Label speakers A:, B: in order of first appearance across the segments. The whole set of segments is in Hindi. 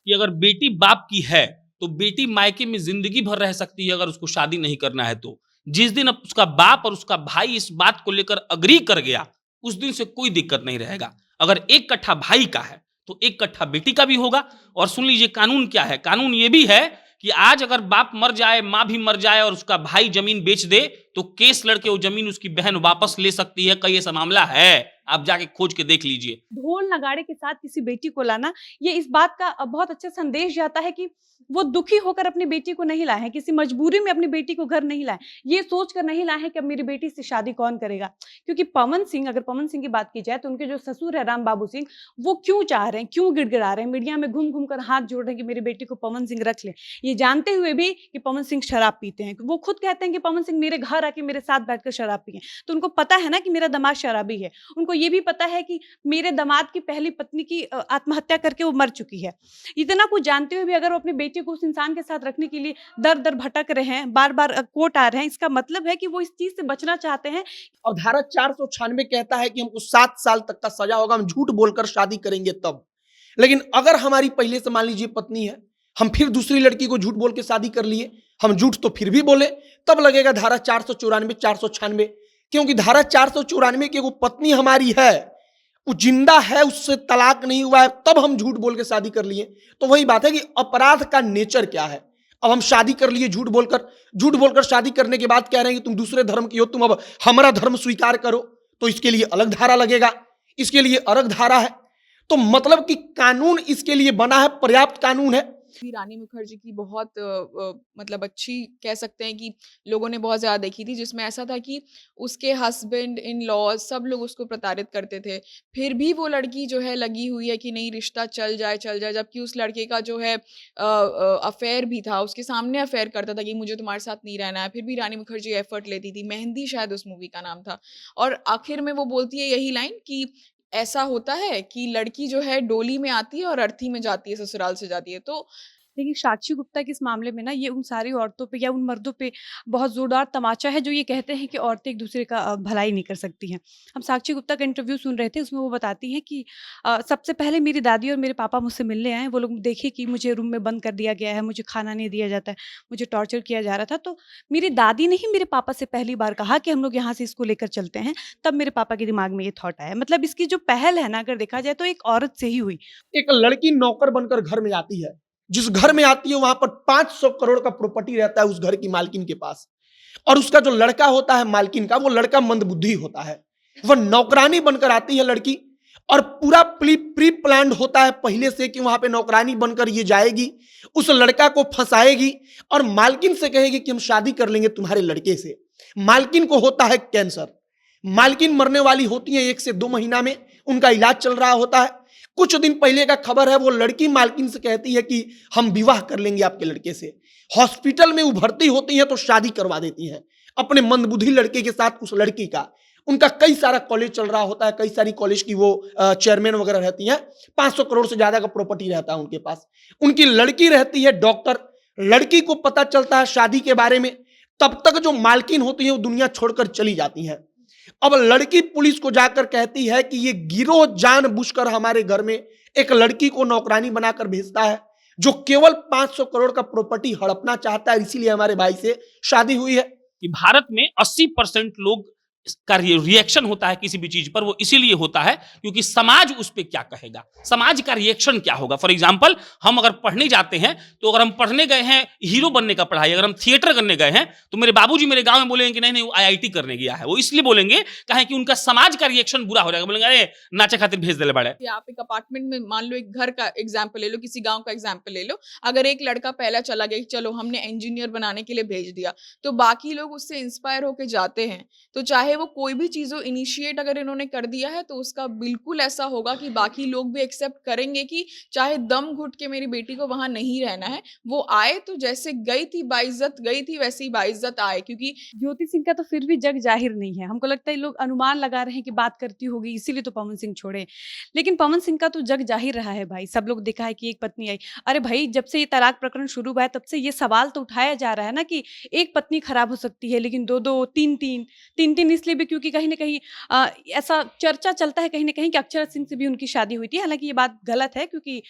A: कि अगर बेटी बाप की है तो बेटी मायके में जिंदगी भर रह सकती है अगर उसको शादी नहीं करना है तो। जिस दिन अब उसका बाप और उसका भाई इस बात को लेकर अग्री कर गया, उस दिन से कोई दिक्कत नहीं रहेगा। अगर एक कट्ठा भाई का है तो एक कट्ठा बेटी का भी होगा। और सुन लीजिए कानून क्या है, कानून ये भी है कि आज अगर बाप मर जाए, मां भी मर जाए और उसका भाई जमीन बेच दे तो केस लड़के वो जमीन उसकी बहन वापस ले सकती है। कई ऐसा मामला है, आप जाके खोज के देख लीजिए।
B: ढोल नगाड़े के साथ किसी बेटी को लाना, ये इस बात का बहुत अच्छा संदेश जाता है कि वो दुखी होकर अपनी बेटी को नहीं लाए हैं, किसी मजबूरी में अपनी बेटी को घर नहीं लाए, ये सोचकर नहीं लाए हैं कि अब मेरी बेटी से शादी कौन करेगा। क्योंकि पवन सिंह, अगर पवन सिंह की बात की जाए तो उनके जो ससुर है राम बाबू सिंह, वो क्यों चाह रहे हैं, क्यों गिड़गिड़ा रहे हैं, मीडिया में घूम घूम कर हाथ जोड़ रहे हैं कि मेरी बेटी को पवन सिंह रख ले, ये जानते हुए भी कि पवन सिंह शराब पीते हैं। वो खुद कहते हैं कि पवन सिंह मेरे घर आके मेरे साथ बैठकर शराब पिए, तो उनको पता है ना कि मेरा दामाद शराबी है। उनको ये भी पता है कि मेरे दामाद की पहली पत्नी की आत्महत्या करके वो मर चुकी है। इतना कुछ जानते हुए भी अगर वो अपनी बेटी को उस इंसान के साथ रखने के लिए दर-दर भटक रहे हैं, बार-बार कोर्ट आ रहे हैं, इसका मतलब है कि वो इस चीज़ से बचना चाहते हैं।
C: और धारा 496 कहता है कि हमको 7 साल तक का सजा होगा, हम झूठ बोलकर शादी करेंगे तब। लेकिन अगर हमारी पहले से मान लीजिए पत्नी है, हम फिर दूसरी लड़की को झूठ बोल के शादी कर लिए, हम झूठ तो फिर भी बोले, तब लगेगा धारा 494, 496। क्योंकि धारा 494 की वो पत्नी हमारी है, वो जिंदा है, उससे तलाक नहीं हुआ है, तब हम झूठ बोल के शादी कर लिए। तो वही बात है कि अपराध का नेचर क्या है। अब हम शादी कर लिए झूठ बोलकर शादी करने के बाद कह रहे हैं कि तुम दूसरे धर्म की हो, तुम अब हमारा धर्म स्वीकार करो, तो इसके लिए अलग धारा लगेगा, इसके लिए अलग धारा है। तो मतलब कि कानून इसके लिए बना है, पर्याप्त कानून है।
D: रानी मुखर्जी की बहुत मतलब अच्छी कह सकते हैं कि लोगों ने बहुत ज़्यादा देखी थी, जिसमें ऐसा था कि उसके हस्बैंड इन लॉज सब लोग उसको प्रताड़ित करते थे, फिर भी वो लड़की जो है लगी हुई है कि नहीं रिश्ता चल जाए, जबकि उस लड़के का जो है अफेयर भी था, उसके सामने अफेयर करता था कि मुझे तुम्हारे साथ नहीं रहना है, फिर भी रानी मुखर्जी एफर्ट लेती थी। मेहंदी शायद उस मूवी का नाम था, और आखिर में वो बोलती है यही लाइन कि ऐसा होता है कि लड़की जो है डोली में आती है और अर्थी में जाती है, ससुराल से जाती है। तो
B: देखिए, साक्षी गुप्ता के इस मामले में ना ये उन सारी औरतों पे या उन मर्दों पे बहुत ज़ोरदार तमाचा है जो ये कहते हैं कि औरतें एक-दूसरे का भलाई नहीं कर सकती हैं। हम साक्षी गुप्ता का इंटरव्यू सुन रहे थे, उसमें वो बताती हैं कि सबसे पहले मेरी दादी और मेरे पापा मुझसे मिलने आए, वो लोग देखे कि मुझे रूम में बंद कर दिया गया है, मुझे खाना नहीं दिया जाता है, मुझे टॉर्चर किया जा रहा था। तो मेरी दादी ने ही मेरे पापा से पहली बार कहा कि हम लोग यहाँ से इसको लेकर चलते हैं, तब मेरे पापा के दिमाग में ये थॉट आया। मतलब इसकी जो पहल है ना, अगर देखा जाए तो एक औरत से ही हुई।
C: एक लड़की नौकर बनकर घर में आती है, जिस घर में आती है वहां पर 500 करोड़ का प्रॉपर्टी रहता है उस घर की मालकिन के पास, और उसका जो लड़का होता है मालकिन का, वो लड़का मंदबुद्धि होता है। वह नौकरानी बनकर आती है लड़की, और पूरा प्री प्लान्ड होता है पहले से कि वहां पे नौकरानी बनकर ये जाएगी, उस लड़का को फंसाएगी और मालकिन से कहेगी कि हम शादी कर लेंगे तुम्हारे लड़के से। मालकिन को होता है कैंसर, मालकिन मरने वाली होती है 1 से 2 महीना में, उनका इलाज चल रहा होता है। कुछ दिन पहले का खबर है, वो लड़की मालकिन से कहती है कि हम विवाह कर लेंगे आपके लड़के से। हॉस्पिटल में वो भर्ती होती है तो शादी करवा देती हैं अपने मंदबुद्धि लड़के के साथ उस लड़की का। उनका कई सारा कॉलेज चल रहा होता है, कई सारी कॉलेज की वो चेयरमैन वगैरह रहती हैं, 500 करोड़ से ज्यादा का प्रॉपर्टी रहता है उनके पास। उनकी लड़की रहती है डॉक्टर। लड़की को पता चलता है शादी के बारे में, तब तक जो मालकिन होती है वो दुनिया छोड़कर चली जाती है। अब लड़की पुलिस को जाकर कहती है कि ये गिरोह जानबूझकर हमारे घर में एक लड़की को नौकरानी बनाकर भेजता है जो केवल 500 करोड़ का प्रॉपर्टी हड़पना चाहता है, इसीलिए हमारे भाई से शादी हुई है।
A: कि भारत में 80% लोग का रिएक्शन होता है किसी भी चीज पर, वो इसीलिए होता है क्योंकि समाज उस पर क्या कहेगा, समाज का रिएक्शन क्या होगा। फॉर एग्जांपल, हम अगर पढ़ने जाते हैं तो अगर हम पढ़ने गए हैं हीरो बनने का पढ़ाई, अगर हम थिएटर करने गए हैं तो मेरे बाबूजी मेरे गांव में बोलेंगे कि नहीं नहीं वो आईआईटी करने गया है। वो इसलिए बोलेंगे कहें कि उनका समाज का रिएक्शन बुरा हो जाएगा, बोलेंगे अरे नाचे खातिर भेज दे बड़े।
D: आप एक अपार्टमेंट में मान लो, एक घर का एग्जाम्पल ले लो, किसी गांव का एग्जाम्पल ले लो, अगर एक लड़का पहला चला गया कि चलो हमने इंजीनियर बनाने के लिए भेज दिया, तो बाकी लोग उससे इंस्पायर होकर जाते हैं। तो चाहे वो कोई भी चीज इनिशिएट अगर इन्होंने कर दिया है तो उसका बिल्कुल ऐसा होगा कि बाकी लोग भी एक्सेप्ट करेंगे कि चाहे दम घुट के मेरी बेटी को वहां नहीं रहना है, वो आए तो जैसे गई थी बाइज्जत गई थी वैसे ही बाइज्जत आए। क्योंकि
B: ज्योति सिंह का तो फिर भी जग जाहिर नहीं है, हमको लगता है लोग अनुमान लगा रहे हैं कि बात करती होगी इसीलिए तो पवन सिंह छोड़े, लेकिन पवन सिंह का तो जग जाहिर रहा है भाई। सब लोग देखा है कि एक पत्नी आई। अरे भाई, जब से ये तलाक प्रकरण शुरू हुआ है तब से ये सवाल तो उठाया जा रहा है ना कि एक पत्नी खराब हो सकती है लेकिन दो दो तीन तीन इसलिए भी क्योंकि कहीं न कहीं ऐसा चर्चा चलता है कहीं न कहीं कि अक्षरा सिंह से भी उनकी शादी हुई थी। हालाँकि ये बात गलत है क्योंकि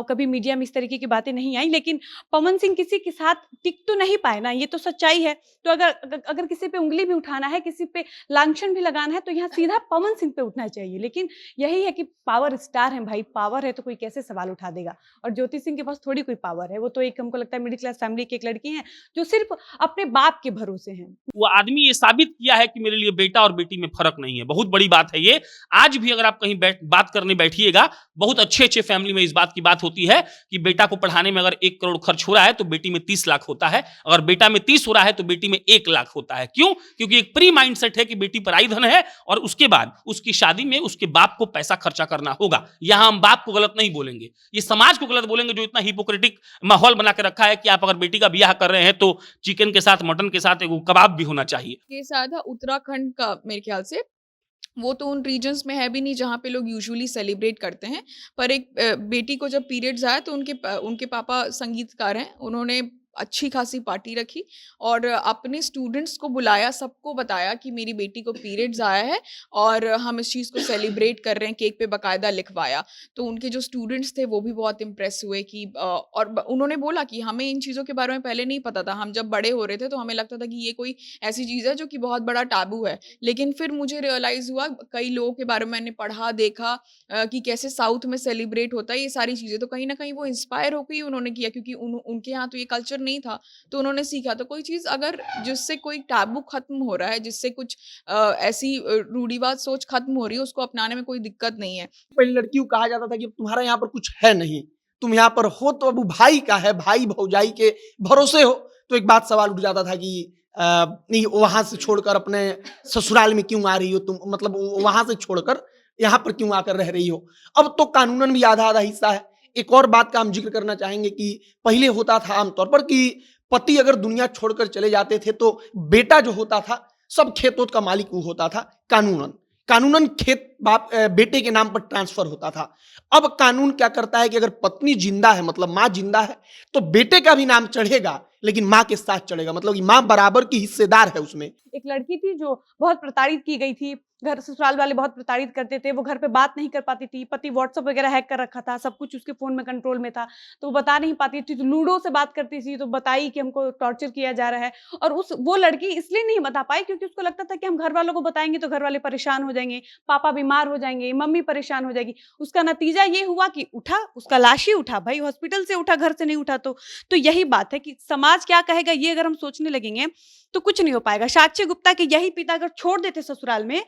B: कभी मीडिया में इस तरीके की बातें नहीं आई, लेकिन पवन सिंह किसी के साथ टिक तो नहीं पाए ना, ये तो सच्चाई है। तो अगर किसी पे उँगली भी उठाना है, किसी पे लांछन भी लगाना है, तो यहाँ सीधा पवन सिंह पे उठना चाहिए। लेकिन यही है कि पावर स्टार हैं भाई, पावर है तो कोई कैसे सवाल उठा देगा। और ज्योति सिंह के पास थोड़ी कोई पावर है, वो तो एक हमको लगता है मिडिल क्लास फैमिली की एक लड़की हैं, जो सिर्फ़ अपने बाप के भरोसे हैं।
A: वो आदमी ये साबित किया है कि मेरे लिए बेटा और बेटी में फर्क नहीं है। बहुत बड़ी बात है ये। आज भी अगर आप कहीं बात करने बैठिएगा, बहुत अच्छे फैमिली में इस बात की बात होती है कि बेटा को पढ़ाने में अगर 1 करोड़ खर्च हो रहा है तो बेटी में 30 लाख होता है। अगर बेटा में 30 हो रहा है तो बेटी में 1 लाख होता है। क्यों? क्योंकि एक प्री माइंडसेट है कि बेटी पराई धन है और उसके बाद उसकी शादी में उसके बाप को पैसा खर्चा करना होगा। यहां हम बाप को गलत नहीं बोलेंगे, ये समाज को गलत बोलेंगे जो इतना हिपोक्रेटिक माहौल बना के रखा है कि आप अगर बेटी का ब्याह कर रहे हैं तो चिकन के साथ, मटन के साथ एक कबाब भी होना चाहिए।
D: केस आया था उत्तराखंड का मेरे ख्याल से। वो तो उन रीजन्स में है भी नहीं जहाँ पे लोग यूजुअली सेलिब्रेट करते हैं। पर एक बेटी को जब पीरियड्स आया तो उनके पापा संगीतकार हैं। उन्होंने अच्छी खासी पार्टी रखी और अपने स्टूडेंट्स को बुलाया, सबको बताया कि मेरी बेटी को पीरियड्स आया है और हम इस चीज़ को सेलिब्रेट कर रहे हैं, केक पे बाकायदा लिखवाया। तो उनके जो स्टूडेंट्स थे वो भी बहुत इम्प्रेस हुए कि उन्होंने बोला कि हमें इन चीज़ों के बारे में पहले नहीं पता था। हम जब बड़े हो रहे थे तो हमें लगता था कि ये कोई ऐसी चीज़ है जो कि बहुत बड़ा टैबू है। लेकिन फिर मुझे रियलाइज़ हुआ, कई लोगों के बारे में मैंने पढ़ा, देखा कि कैसे साउथ में सेलिब्रेट होता है ये सारी चीज़ें। तो कहीं न कहीं वो इंस्पायर होके ही उन्होंने किया, क्योंकि उनके यहाँ तो ये कल्चर नहीं था, तो उन्होंने सीखा। तो कोई चीज़ अगर जिससे कोई टैबू खत्म हो रहा है, जिससे कुछ ऐसी रूढ़िवाद सोच खत्म हो रही है, उसको अपनाने में कोई दिक्कत नहीं है।
C: पहले लड़कियों को कहा जाता था कि अब तुम्हारा यहाँ पर कुछ है नहीं, तुम यहाँ पर हो तो अब भाई का है, भाई भौजाई के भरोसे हो। तो एक बात सवाल उठ जाता था कि नहीं, वहां से छोड़कर अपने ससुराल में क्यों आ रही हो तुम, मतलब वहां से छोड़कर यहाँ पर क्यों आकर रह रही हो। अब तो कानूनन भी आधा आधा हिस्सा है। एक और बात का हम जिक्र करना चाहेंगे कि पहले होता था आमतौर पर कि पति अगर दुनिया छोड़कर चले जाते थे तो बेटा जो होता था सब खेतों का मालिक वो होता था। कानूनन खेत बाप बेटे के नाम पर ट्रांसफर होता था। अब कानून क्या करता है कि अगर पत्नी जिंदा है, मतलब माँ जिंदा है, तो बेटे का भी नाम चढ़ेगा लेकिन माँ के साथ चढ़ेगा, मतलब कि माँ बराबर की हिस्सेदार है उसमें।
B: एक लड़की थी जो बहुत प्रताड़ित की गई थी, घर ससुराल वाले बहुत प्रताड़ित करते थे, वो घर पे बात नहीं कर पाती थी, पति व्हाट्सएप वगैरह हैक कर रखा था, सब कुछ उसके फ़ोन में कंट्रोल में था, तो वो बता नहीं पाती थी, तो लूडो से बात करती थी, तो बताई कि हमको टॉर्चर किया जा रहा है। और वो लड़की इसलिए नहीं बता पाई क्योंकि उसको लगता था कि हम घर वालों को बताएँगे तो घर वाले परेशान हो जाएँगे, पापा बीमार हो जाएँगे, मम्मी परेशान हो जाएगी। उसका नतीजा ये हुआ कि उठा, उसका लाश ही उठा भाई, हॉस्पिटल से उठा, घर से नहीं उठा। तो यही बात है कि समाज क्या कहेगा, ये अगर हम सोचने लगेंगे तो कुछ नहीं हो पाएगा। साक्षी गुप्ता के यही पिता अगर छोड़ देते ससुराल में,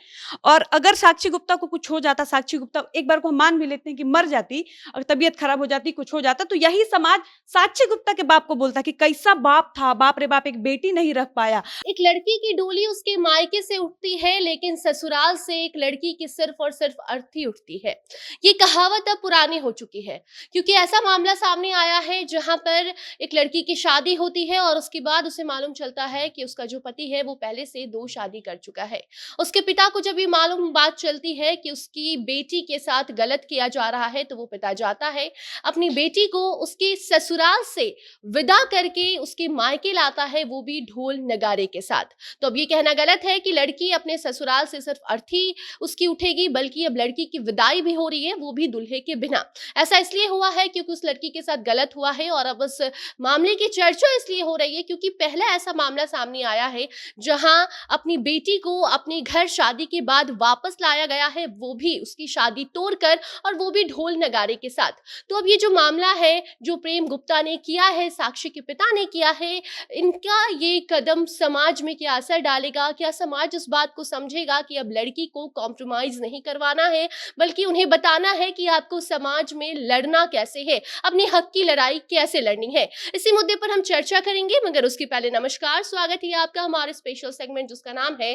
B: और अगर साक्षी गुप्ता को कुछ हो जाता, साक्षी गुप्ता एक बार को हम मान भी लेते हैं कि मर जाती, अगर तबीयत खराब हो जाती, कुछ हो जाता, तो यही समाज साक्षी गुप्ता के बाप को बोलता कि कैसा बाप था, बाप रे बाप, एक बेटी नहीं रख पाया।
E: एक लड़की की डोली उसके मायके से उठती है, लेकिन ससुराल से एक लड़की की सिर्फ और सिर्फ अर्थी उठती है। ये कहावत अब पुरानी हो चुकी है, क्योंकि ऐसा मामला सामने आया है जहां पर एक लड़की की शादी होती है और उसके बाद उसे मालूम चलता है कि उसका जो पति है वो पहले से 2 शादी कर चुका है। उसके पिता को जब ये मालूम बात चलती है कि उसकी बेटी के साथ गलत किया जा रहा है, तो वो पिता जाता है, अपनी बेटी को उसके ससुराल से विदा करके उसके मायके लाता है, वो भी ढोल नगारे के साथ। तो अब ये कहना गलत है कि लड़की अपने ससुराल से सिर्फ अर्थी उसकी उठेगी, बल्कि अब लड़की की विदाई भी हो रही है, वो भी दूल्हे के बिना। ऐसा इसलिए हुआ है क्योंकि उस लड़की के साथ गलत हुआ है, और अब उस मामले की चर्चा इसलिए हो रही है क्योंकि पहला ऐसा मामला सामने आया है जहां अपनी बेटी को अपने घर शादी के बाद वापस लाया गया है, वो भी उसकी शादी तोड़कर, और वो भी ढोल नगारे के साथ। तो अब ये जो मामला है जो प्रेम गुप्ता ने किया है, साक्षी के पिता ने किया है, इनका ये कदम समाज में क्या असर डालेगा? क्या समाज इस बात को समझेगा कि अब लड़की को कॉम्प्रोमाइज नहीं करवाना है, बल्कि उन्हें बताना है कि आपको समाज में लड़ना कैसे है, अपने हक की लड़ाई कैसे लड़नी है? इसी मुद्दे पर हम चर्चा करेंगे, मगर उसके पहले नमस्कार, स्वागत है आपका हमारे स्पेशल सेगमेंट जिसका नाम है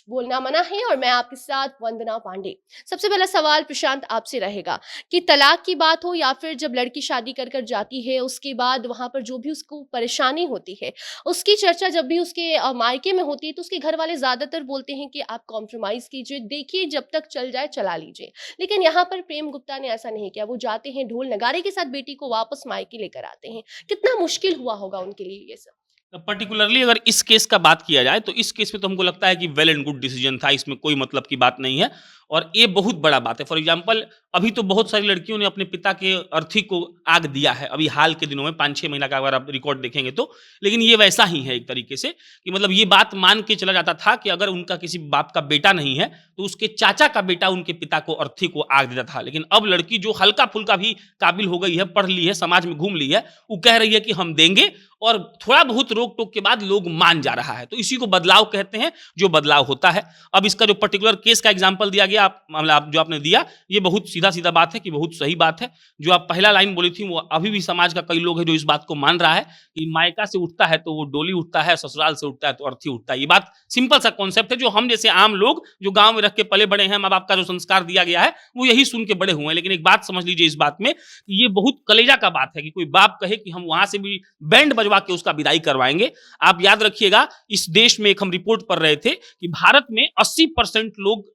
E: बोलना मना है, और मैं आपके साथ वंदना पांडे। सबसे पहला सवाल प्रशांत आपसे रहेगा कि तलाक की बात हो या फिर जब लड़की शादी कर कर जाती है, उसके बाद वहां पर जो भी उसको परेशानी होती है, उसकी चर्चा जब भी उसके मायके में होती है, तो उसके घर वाले ज्यादातर बोलते हैं कि आप कॉम्प्रोमाइज कीजिए, देखिए जब तक चल जाए चला लीजिए। लेकिन यहाँ पर प्रेम गुप्ता ने ऐसा नहीं किया, वो जाते हैं ढोल नगारे के साथ बेटी को वापस मायके लेकर आते हैं। कितना मुश्किल हुआ होगा उनके लिए ये सब?
A: पर्टिकुलरली अगर इस केस का बात किया जाए तो इस केस में तो हमको लगता है कि वेल एंड गुड डिसीजन था, इसमें कोई मतलब की बात नहीं है और ये बहुत बड़ा बात है। फॉर एग्जांपल अभी तो बहुत सारी लड़कियों ने अपने पिता के अर्थी को आग दिया है अभी हाल के दिनों में, 5-6 महीना का अगर आप रिकॉर्ड देखेंगे तो। लेकिन ये वैसा ही है एक तरीके से कि मतलब ये बात मान के चला जाता था कि अगर उनका किसी बाप का बेटा नहीं है तो उसके चाचा का बेटा उनके पिता को अर्थी को आग देता था। लेकिन अब लड़की जो हल्का फुल्का भी काबिल हो गई है, पढ़ ली है, समाज में घूम ली है, वो कह रही है कि हम देंगे और थोड़ा बहुत रोक टोक के बाद लोग मान जा रहा है। तो इसी को बदलाव कहते हैं, जो बदलाव होता है। अब इसका जो पर्टिकुलर केस का एग्जांपल दिया गया, आप जो आपने दिया, ये बहुत सीधा सीधा बात है कि बहुत सही बात है। जो आप पहला लाइन बोली थी वो अभी भी समाज का कई लोग हैं जो इस बात को मान रहा है कि मायका से उठता है तो वो डोली उठता है, ससुराल से उठता है तो अर्थी उठता है। ये बात सिंपल सा कॉन्सेप्ट है जो हम जैसे आम लोग जो गांव में रख के पले बड़े हैं, माँ बाप का जो संस्कार दिया गया है वो यही सुन के बड़े हुए हैं। लेकिन एक बात समझ लीजिए इस बात में, ये बहुत कलेजा का बात है कि कोई बाप कहे कि हम वहां से भी बैंड बजवा के उसका विदाई करवाएंगे। आप याद रखिएगा, इस देश में एक हम रिपोर्ट पढ़ रहे थे कि भारत में 80% लोग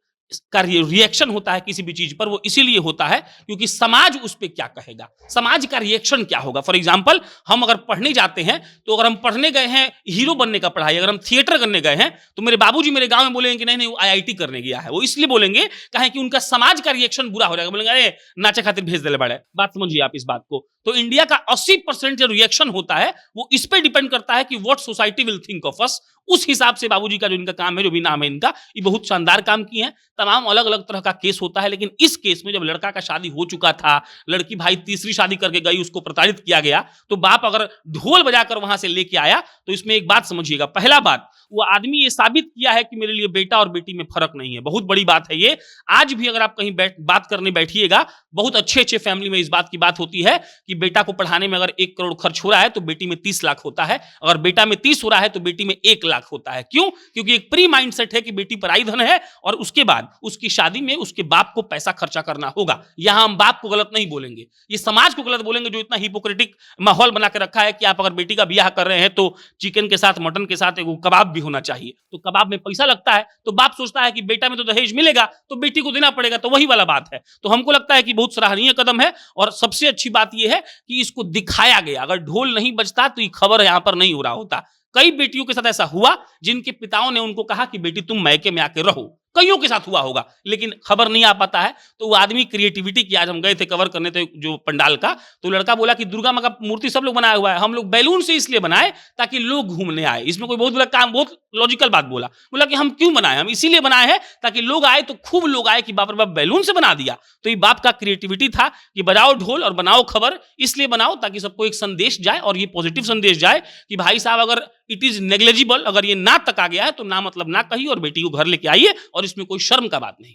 A: का रिएक्शन होता है किसी भी चीज पर, वो इसीलिए होता है क्योंकि समाज उस पर क्या कहेगा, समाज का रिएक्शन क्या होगा। फॉर एग्जाम्पल हम अगर पढ़ने जाते हैं तो अगर हम पढ़ने गए हैं हीरो बनने का पढ़ाई, अगर हम थिएटर करने गए हैं तो मेरे बाबूजी मेरे गांव में बोलेंगे कि नहीं नहीं वो आईआईटी करने गया है। वो इसलिए बोलेंगे कहें कि उनका समाज का रिएक्शन बुरा हो जाएगा, बोलेंगे अरे नाचे खातिर भेज दे बड़े। बात समझिए आप इस बात को। तो इंडिया का 80% जो रिएक्शन होता है वो इस पे डिपेंड करता है कि what society will think of us. उस हिसाब से बाबूजी का जो इनका काम है, जो भी नाम है इनका, ये बहुत शानदार काम किए हैं। तमाम अलग अलग तरह का केस होता है, लेकिन इस केस में जब लड़का का शादी हो चुका था, लड़की भाई तीसरी शादी करके गई, उसको प्रताड़ित किया गया, तो बाप अगर ढोल बजाकर वहां से लेके आया तो इसमें एक बात समझिएगा। पहला बात, वो आदमी ये साबित किया है कि मेरे लिए बेटा और बेटी में फर्क नहीं है। बहुत बड़ी बात है ये। आज भी अगर आप कहीं बात करने बैठिएगा, बहुत अच्छे अच्छे फैमिली में इस बात की बात होती है कि बेटा को पढ़ाने में अगर 1 करोड़ खर्च हो रहा है तो बेटी में 30 लाख होता है, अगर बेटा में 30 हो रहा है तो बेटी में 1 लाख होता है। क्यों? क्योंकि एक प्री माइंडसेट है कि बेटी पराई धन है और उसके बाद उसकी शादी में उसके बाप को पैसा खर्चा करना होगा। यहां हम बाप को गलत नहीं बोलेंगे, ये समाज को गलत बोलेंगे जो इतना हिपोक्रेटिक माहौल बना के रखा है कि आप अगर बेटी का ब्याह कर रहे हैं तो चिकन के साथ मटन के साथ एक कबाब भी होना चाहिए। तो कबाब में पैसा लगता है तो बाप सोचता है कि बेटा में तो दहेज मिलेगा तो बेटी को देना पड़ेगा, तो वही वाला बात है। तो हमको लगता है कि बहुत सराहनीय कदम है और सबसे अच्छी बात यह है कि इसको दिखाया गया। अगर ढोल नहीं बजता तो ये खबर यहां पर नहीं हो रहा होता। कई बेटियों के साथ ऐसा हुआ जिनके पिताओं ने उनको कहा कि बेटी तुम मैके में आके रहो, कईयों के साथ हुआ होगा, लेकिन खबर नहीं आ पाता है। तो वो आदमी क्रिएटिविटी की, आज हम गए थे कवर करने थे जो पंडाल का, तो लड़का बोला कि दुर्गा माँ का मूर्ति सब लोग बनाया हुआ है, हम लोग बैलून से इसलिए बनाए ताकि लोग घूमने आए। इसमें कोई बहुत बड़ा काम, बहुत लॉजिकल बात बोला कि हम क्यों बनाए, हम इसीलिए बनाए हैं ताकि लोग आए, तो खूब लोग आए कि बाप रे बाप बैलून से बना दिया। तो ये बाप का क्रिएटिविटी था कि बजाओ ढोल और बनाओ खबर, इसलिए बनाओ ताकि सबको एक संदेश जाए और ये पॉजिटिव संदेश जाए कि भाई साहब अगर इट इज नेग्लिजिबल, अगर ये ना तक आ गया है तो ना मतलब ना कहिए और बेटी को घर लेके आइए और इसमें कोई शर्म का बात नहीं।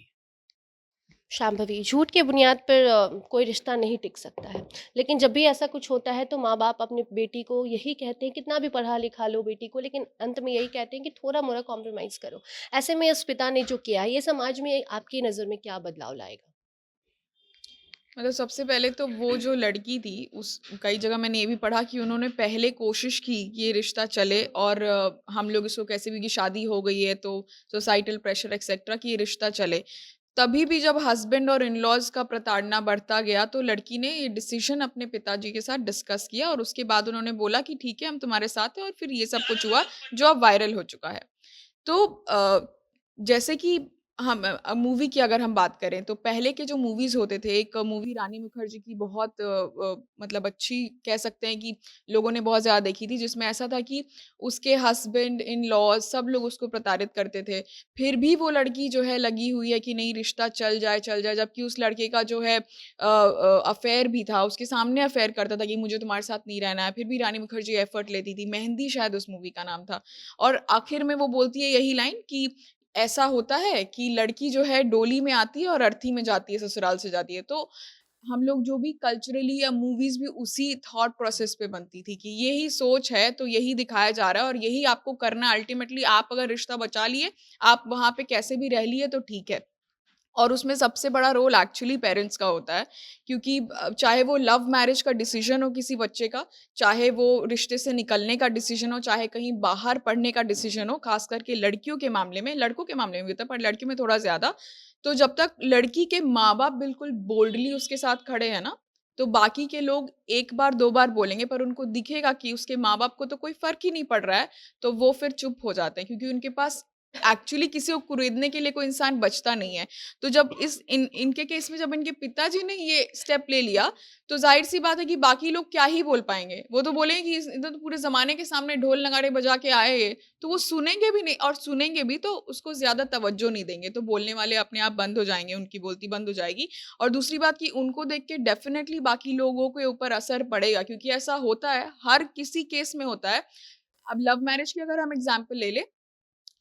E: शांभवी, झूठ की बुनियाद पर कोई रिश्ता नहीं टिक सकता है, लेकिन जब भी ऐसा कुछ होता है तो माँ बाप अपनी बेटी को यही कहते हैं, कितना भी पढ़ा लिखा लो बेटी को, लेकिन अंत में यही कहते हैं कि थोड़ा मोड़ा कॉम्प्रोमाइज़ करो। ऐसे में उस पिता ने जो किया, ये समाज में आपकी नज़र में क्या बदलाव लाएगा?
D: मतलब सबसे पहले तो वो जो लड़की थी, उस कई जगह मैंने ये भी पढ़ा कि उन्होंने पहले कोशिश की कि ये रिश्ता चले और हम लोग इसको कैसे भी, कि शादी हो गई है तो सोसाइटल प्रेशर एक्सेट्रा कि ये रिश्ता चले। तभी भी जब हस्बैंड और इन लॉज का प्रताड़ना बढ़ता गया तो लड़की ने ये डिसीजन अपने पिताजी के साथ डिस्कस किया और उसके बाद उन्होंने बोला कि ठीक है हम तुम्हारे साथ हैं, और फिर ये सब कुछ हुआ जो अब वायरल हो चुका है। तो जैसे कि हम मूवी की अगर हम बात करें तो पहले के जो मूवीज होते थे, एक मूवी रानी मुखर्जी की बहुत मतलब अच्छी कह सकते हैं कि लोगों ने बहुत ज़्यादा देखी थी, जिसमें ऐसा था कि उसके हस्बैंड इन लॉज सब लोग उसको प्रताड़ित करते थे, फिर भी वो लड़की जो है लगी हुई है कि नहीं रिश्ता चल जाए चल जाए, जबकि उस लड़के का जो है अफेयर भी था, उसके सामने अफेयर करता था कि मुझे तुम्हारे साथ नहीं रहना है, फिर भी रानी मुखर्जी एफर्ट लेती थी। मेहंदी शायद उस मूवी का नाम था, और आखिर में वो बोलती है यही लाइन कि ऐसा होता है कि लड़की जो है डोली में आती है और अर्थी में जाती है, ससुराल से जाती है। तो हम लोग जो भी कल्चरली या मूवीज भी उसी थॉट प्रोसेस पे बनती थी कि यही सोच है तो यही दिखाया जा रहा है और यही आपको करना। अल्टीमेटली आप अगर रिश्ता बचा लिए, आप वहां पे कैसे भी रह लिए तो ठीक है। और उसमें सबसे बड़ा रोल एक्चुअली पेरेंट्स का होता है, क्योंकि चाहे वो लव मैरिज का डिसीजन हो किसी बच्चे का, चाहे वो रिश्ते से निकलने का डिसीजन हो, चाहे कहीं बाहर पढ़ने का डिसीजन हो, खास करके लड़कियों के मामले में, लड़कों के मामले में भी होता है पर लड़कियों में थोड़ा ज़्यादा। तो जब तक लड़की के माँ-बाप बिल्कुल बोल्डली उसके साथ खड़े हैं ना, तो बाकी के लोग एक बार 2 बार बोलेंगे, पर उनको दिखेगा कि उसके माँ-बाप को तो कोई फ़र्क ही नहीं पड़ रहा है, तो वो फिर चुप हो जाते हैं, क्योंकि उनके पास एक्चुअली किसी को खरीदने के लिए कोई इंसान बचता नहीं है। तो जब इनके केस में जब इनके पिताजी ने ये स्टेप ले लिया, तो ज़ाहिर-सी बात है कि बाकी लोग क्या ही बोल पाएँगे। वो तो बोलेंगे कि इधर तो पूरे ज़माने के सामने ढोल नगाड़े बजा के आए ये, तो वो सुनेंगे भी नहीं, और सुनेंगे भी तो उसको ज़्यादा तवज्जो नहीं देंगे। तो बोलने वाले अपने आप बंद हो जाएँगे, उनकी बोलती बंद हो जाएगी। और दूसरी बात कि उनको देख के डेफ़िनेटली बाकी लोगों के ऊपर असर पड़ेगा, क्योंकि ऐसा होता है, हर किसी केस में होता है। अब लव मैरिज की अगर हम एग्ज़ाम्पल ले लें,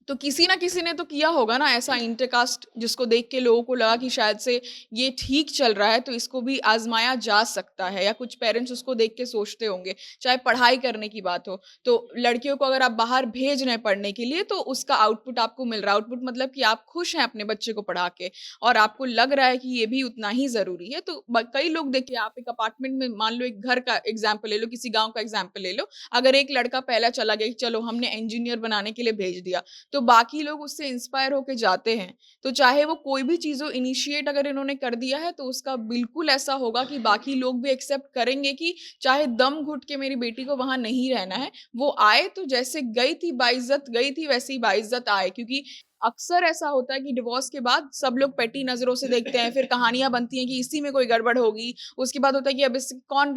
D: तो किसी ना किसी ने तो किया होगा ना ऐसा इंटरकास्ट, जिसको देख के लोगों को लगा कि शायद से ये ठीक चल रहा है, तो इसको भी आजमाया जा सकता है। या कुछ पेरेंट्स उसको देख के सोचते होंगे, चाहे पढ़ाई करने की बात हो, तो लड़कियों को अगर आप बाहर भेज रहे हैं पढ़ने के लिए, तो उसका आउटपुट आपको मिल रहा है। आउटपुट मतलब कि आप खुश हैं अपने बच्चे को पढ़ा के, और आपको लग रहा है कि ये भी उतना ही ज़रूरी है। तो कई लोग, देखिए आप एक अपार्टमेंट में, मान लो एक घर का एग्जाम्पल ले लो, किसी गाँव का एग्जाम्पल ले लो, अगर एक लड़का पहला चला गया कि चलो हमने इंजीनियर बनाने के लिए भेज दिया, तो बाकी लोग उससे इंस्पायर होके जाते हैं। तो चाहे वो कोई भी चीज़ हो, इनिशिएट अगर इन्होंने कर दिया है, तो उसका बिल्कुल ऐसा होगा कि बाकी लोग भी एक्सेप्ट करेंगे कि चाहे दम घुट के मेरी बेटी को वहाँ नहीं रहना है, वो आए तो जैसे गई थी बाइज़्ज़त गई थी, वैसे ही बाइज़्ज़त आए। क्योंकि अक्सर ऐसा होता है कि डिवोर्स के बाद सब लोग पेटी नज़रों से देखते हैं, फिर कहानियाँ बनती हैं कि इसी में कोई गड़बड़ होगी। उसके बाद होता है कि अब कौन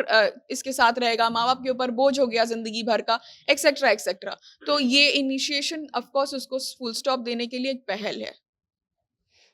D: इसके साथ रहेगा, माँ-बाप के ऊपर बोझ हो गया ज़िंदगी भर का, एक्सेट्रा, एक्सेट्रा। तो ये इनिशिएशन ऑफ कोर्स उसको फुल स्टॉप देने के लिए एक पहल है।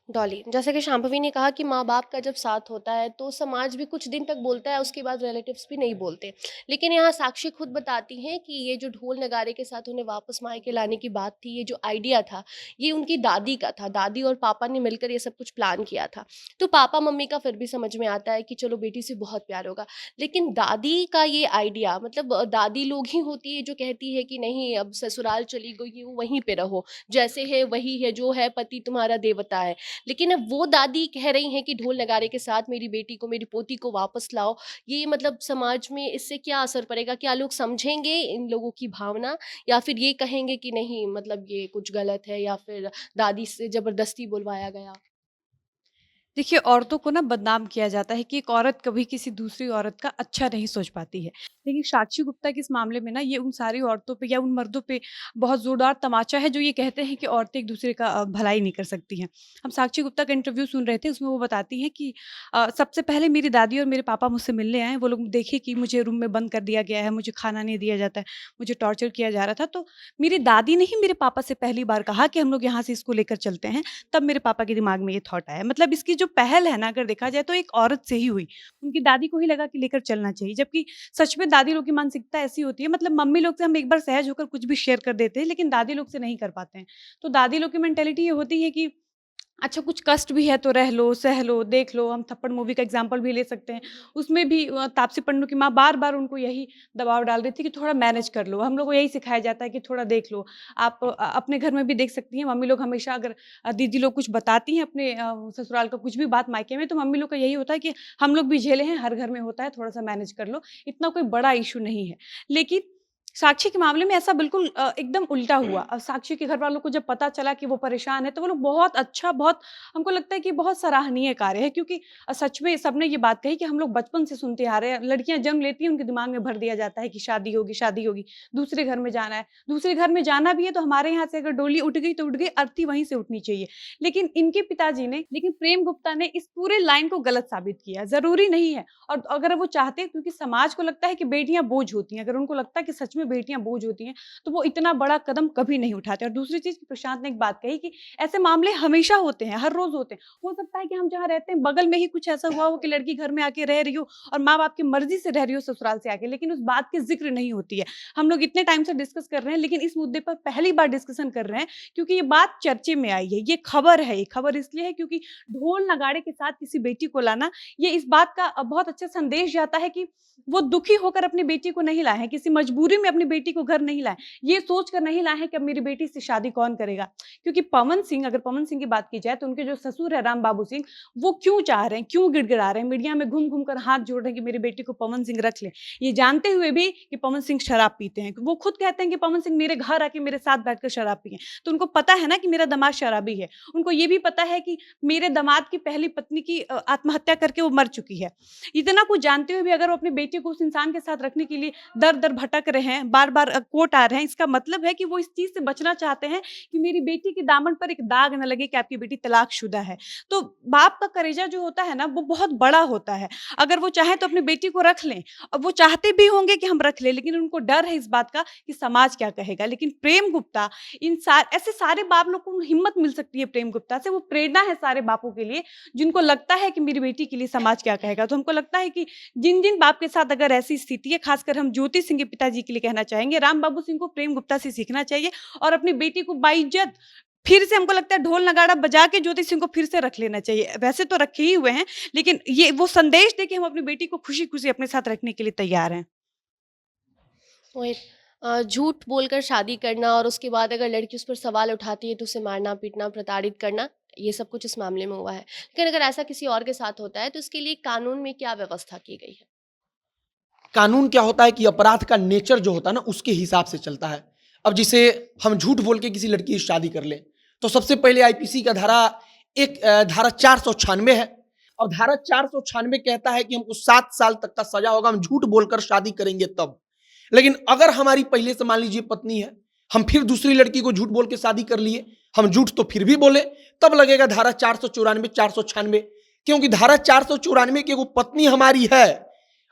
E: डॉली, जैसे कि शांभवी ने कहा कि माँ-बाप का जब साथ होता है तो समाज भी कुछ दिन तक बोलता है, उसके बाद रिलेटिव्स भी नहीं बोलते। लेकिन यहाँ साक्षी खुद बताती हैं कि ये जो ढोल नगाड़े के साथ उन्हें वापस मायके लाने की बात थी, ये जो आइडिया था, ये उनकी दादी का था। दादी और पापा ने मिलकर ये सब कुछ प्लान किया था। तो पापा-मम्मी का फिर भी समझ में आता है कि चलो बेटी से बहुत प्यार होगा। लेकिन दादी का ये आइडिया, मतलब दादी लोग ही होती है जो कहती है कि नहीं, अब ससुराल चली गई हो, वहीं पे रहो, जैसे है वही है, जो है पति तुम्हारा देवता है। लेकिन अब वो दादी कह रही हैं कि ढोल नगाड़े के साथ मेरी बेटी को, मेरी पोती को वापस लाओ। ये मतलब समाज में इससे क्या असर पड़ेगा? क्या लोग समझेंगे इन लोगों की भावना, या फिर ये कहेंगे कि नहीं, मतलब ये कुछ गलत है, या फिर दादी से ज़बरदस्ती बुलवाया गया?
B: देखिए, औरतों को ना बदनाम किया जाता है कि एक औरत कभी किसी दूसरी औरत का अच्छा नहीं सोच पाती है। लेकिन साक्षी गुप्ता के इस मामले में ना ये उन सारी औरतों पे या उन मर्दों पे बहुत ज़ोरदार तमाचा है जो ये कहते हैं कि औरतें एक दूसरे का भलाई नहीं कर सकती हैं। हम साक्षी गुप्ता का इंटरव्यू सुन रहे थे, उसमें वो बताती हैं कि सबसे पहले मेरी दादी और मेरे पापा मुझसे मिलने आए। वो लोग देखे कि मुझे रूम में बंद कर दिया गया है, मुझे खाना नहीं दिया जाता है, मुझे टॉर्चर किया जा रहा था। तो मेरी दादी ने ही मेरे पापा से पहली बार कहा कि हम लोग यहाँ से इसको लेकर चलते हैं। तब मेरे पापा के दिमाग में ये थॉट आया। मतलब इसकी जो पहल है ना, अगर देखा जाए तो एक औरत से ही हुई। उनकी दादी को ही लगा कि लेकर चलना चाहिए, जबकि सच में दादी लोग की मानसिकता ऐसी होती है, मतलब मम्मी लोग से हम एक बार सहज होकर कुछ भी शेयर कर देते हैं, लेकिन दादी लोग से नहीं कर पाते हैं। तो दादी लोग की मेंटालिटी ये होती है कि अच्छा, कुछ कष्ट भी है तो रह लो, सह लो, देख लो। हम थप्पड़ मूवी का एग्जाम्पल भी ले सकते हैं। उसमें भी तापसी पन्नू की माँ बार-बार उनको यही दबाव डाल रही थी कि थोड़ा मैनेज कर लो। हम लोग को यही सिखाया जाता है कि थोड़ा देख लो। आप अपने घर में भी देख सकती हैं, मम्मी लोग हमेशा अगर दीदी लोग कुछ बताती हैं अपने ससुराल का कुछ भी बात मायके में, तो मम्मी लोग का यही होता है कि हम लोग भी झेले हैं, हर घर में होता है, थोड़ा-सा मैनेज कर लो, इतना कोई बड़ा इश्यू नहीं है। लेकिन साक्षी के मामले में ऐसा बिल्कुल एकदम उल्टा हुआ। साक्षी के घरवालों को जब पता चला कि वो परेशान है, तो वो लोग बहुत अच्छा, बहुत, हमको लगता है कि बहुत सराहनीय कार्य है, क्योंकि सच में सबने ये बात कही कि हम लोग बचपन से सुनते आ रहे हैं, लड़कियाँ जन्म लेती हैं, उनके दिमाग में भर दिया जाता है कि शादी होगी, दूसरे घर में जाना है। दूसरे घर में जाना भी है तो हमारे यहाँ से अगर डोली उठ गई तो उठ गई, अर्थी वहीं से उठनी चाहिए। लेकिन इनके पिताजी ने, लेकिन प्रेम गुप्ता ने इस पूरे लाइन को गलत साबित किया। ज़रूरी नहीं है, और अगर वो चाहते, क्योंकि समाज को लगता है कि बेटियाँ बोझ होती हैं, अगर उनको लगता है कि सच में बेटियाँ बोझ होती हैं, तो वो इतना बड़ा कदम कभी नहीं उठाते। और दूसरी चीज़, प्रशांत ने एक बात कही कि ऐसे मामले हमेशा होते हैं, हर रोज़ होते हैं। हो सकता है कि हम जहाँ रहते हैं बगल में ही कुछ ऐसा हुआ हो कि लड़की घर में आके रह रही हो और माँ-बाप की मर्ज़ी से रह रही हो ससुराल से आके, लेकिन उस बात की ज़िक्र नहीं होती है। हम लोग इतने टाइम से डिस्कस कर रहे हैं, लेकिन इस मुद्दे पर पहली बार डिस्कशन कर रहे हैं, क्योंकि ये बात चर्चे में आई है। ये खबर है, ये खबर इसलिए है क्योंकि ढोल नगाड़े के साथ किसी बेटी को लाना, ये इस बात का बहुत अच्छा संदेश जाता है कि वो दुखी होकर अपनी बेटी को नहीं लाए हैं, किसी मजबूरी में में अपनी बेटी को घर नहीं लाए, ये सोच कर नहीं लाए हैं कि अब मेरी बेटी से शादी कौन करेगा। क्योंकि पवन सिंह, अगर पवन सिंह की बात की जाए तो उनके जो ससुर है राम बाबू सिंह, वो क्यों चाह रहे हैं, क्यों गिड़गिड़ा रहे हैं, मीडिया में घूम घूम कर हाथ जोड़ रहे हैं कि मेरी बेटी को पवन सिंह रख ले, ये जानते हुए भी कि पवन सिंह शराब पीते हैं। वो खुद कहते हैं कि पवन सिंह मेरे घर आके मेरे साथ बैठकर शराब पिए, तो उनको पता है ना कि मेरा दामाद शराबी है। उनको ये भी पता है कि मेरे दामाद की पहली पत्नी की आत्महत्या करके वो मर चुकी है। इतना कुछ जानते हुए भी अगर वो अपनी बेटी को उस इंसान के साथ रखने के लिए दर दर भटक रहे हैं, बार बार कोर्ट आ रहे हैं, इसका मतलब है कि वो इस चीज से बचना चाहते हैं कि मेरी बेटी के दामन पर एक दाग न लगे कि आपकी बेटी तलाकशुदा है। तो बाप का कलेजा जो होता है ना, वो बहुत बड़ा होता है। अगर वो चाहे तो अपनी बेटी को रख लें, अब वो चाहते भी होंगे कि हम रख लें, लेकिन उनको डर है इस बात का कि समाज क्या कहेगा। लेकिन प्रेम गुप्ता, ऐसे सारे बाप लोग को हिम्मत मिल सकती है प्रेम गुप्ता से, वो प्रेरणा है सारे बापों के लिए जिनको लगता है कि मेरी बेटी के लिए समाज क्या कहेगा। तो हमको लगता है कि जिन जिन बाप के साथ अगर ऐसी स्थिति है, खासकर हम ज्योति सिंह के पिताजी के लिए कहना चाहेंगे, राम बाबू सिंह को प्रेम गुप्ता से सीखना चाहिए और अपनी बेटी को बाइज्जत फिर से, हमको लगता है ढोल नगाड़ा बजा के ज्योति सिंह को फिर से रख लेना चाहिए। वैसे तो रखे ही हुए हैं, लेकिन ये वो संदेश दे कि हम अपनी बेटी को खुशी खुशी अपने साथ रखने के लिए तैयार हैं।
E: मोहित, झूठ बोलकर शादी करना और उसके बाद अगर लड़की उस पर सवाल उठाती है तो उसे मारना पीटना प्रताड़ित करना, ये सब कुछ इस मामले में हुआ है। लेकिन अगर ऐसा किसी और के साथ होता है तो इसके लिए कानून में क्या व्यवस्था की गई है?
C: कानून क्या होता है कि अपराध का नेचर जो होता है ना, उसके हिसाब से चलता है। अब जिसे हम झूठ बोल के किसी लड़की की शादी कर लें, तो सबसे पहले आईपीसी का धारा 496 है, और धारा 496 कहता है कि हमको 7 साल तक का सजा होगा, हम झूठ बोलकर शादी करेंगे तब। लेकिन अगर हमारी पहले से मान लीजिए पत्नी है, हम फिर दूसरी लड़की को झूठ बोल के शादी कर लिए, हम झूठ तो फिर भी बोले, तब लगेगा धारा 494 496, क्योंकि धारा 494 की वो पत्नी हमारी है,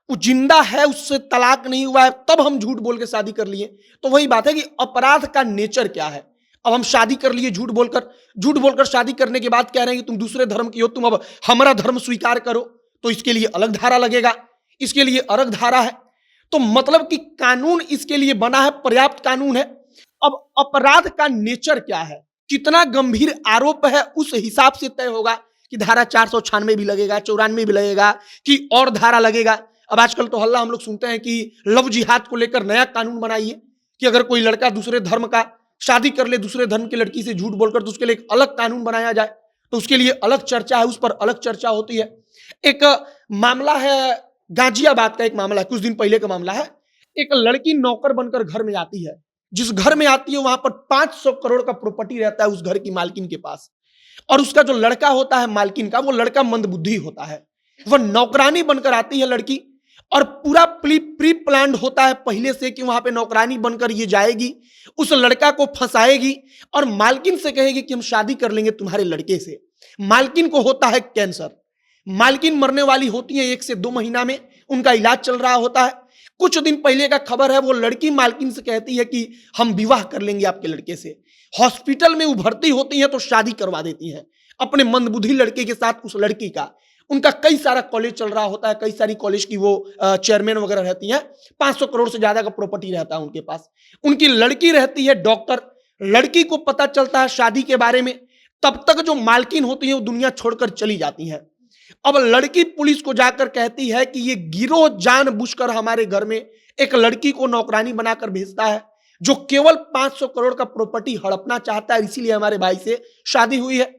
C: वो जिंदा है, उससे तलाक नहीं हुआ है, तब हम झूठ बोल के शादी कर लिए। तो वही बात है कि अपराध का नेचर क्या है। अब हम शादी कर लिए झूठ बोलकर शादी करने के बाद कह रहे हैं कि तुम दूसरे धर्म की हो, तुम अब हमारा धर्म स्वीकार करो, तो इसके लिए अलग धारा लगेगा, इसके लिए अलग धारा है। तो मतलब कि कानून इसके लिए बना है, पर्याप्त कानून है। अब अपराध का नेचर क्या है, कितना गंभीर आरोप है, उस हिसाब से तय होगा कि धारा 496 भी लगेगा, 94 भी लगेगा, कि और धारा लगेगा। अब आजकल तो हल्ला हम लोग सुनते हैं कि लव जिहाद को लेकर नया कानून बनाइए कि अगर कोई लड़का दूसरे धर्म का शादी कर ले, दूसरे धर्म की लड़की से झूठ बोलकर, तो उसके लिए एक अलग कानून बनाया जाए। तो उसके लिए अलग चर्चा है, उस पर अलग चर्चा होती है। एक मामला है गाजियाबाद का, एक मामला है, कुछ दिन पहले का मामला है। एक लड़की नौकर बनकर घर में आती है, जिस घर में आती है वहां पर 500 करोड़ का प्रॉपर्टी रहता है उस घर की मालकिन के पास, और उसका जो लड़का होता है मालकिन का, वो लड़का मंदबुद्धि होता है। वह नौकरानी बनकर आती है लड़की, और पूरा प्री प्लान होता है पहले से कि वहां पे नौकरानी बनकर ये जाएगी, उस लड़का को फंसाएगी और मालकिन से कहेगी कि हम शादी कर लेंगे तुम्हारे लड़के से। मालकिन को होता है कैंसर, मालकिन मरने वाली होती है 1 से 2 महीना में, उनका इलाज चल रहा होता है। कुछ दिन पहले का खबर है, वो लड़की मालकिन से कहती है कि हम विवाह कर लेंगे आपके लड़के से। हॉस्पिटल में वो भर्ती होती है तो शादी करवा देती है अपने मंदबुद्धि लड़के के साथ, उस लड़की का। उनका कई सारा कॉलेज चल रहा होता है, कई सारी कॉलेज की वो चेयरमैन वगैरह रहती हैं, 500 करोड़ से ज्यादा का प्रॉपर्टी रहता है उनके पास। उनकी लड़की रहती है डॉक्टर। लड़की को पता चलता है शादी के बारे में, तब तक जो मालकिन होती है वो दुनिया छोड़कर चली जाती हैं। अब लड़की पुलिस को जाकर कहती है कि ये गिरोह जानबूझकर हमारे घर में एक लड़की को नौकरानी बनाकर भेजता है, जो केवल 500 करोड़ का प्रॉपर्टी हड़पना चाहता है, इसीलिए हमारे भाई से शादी हुई है।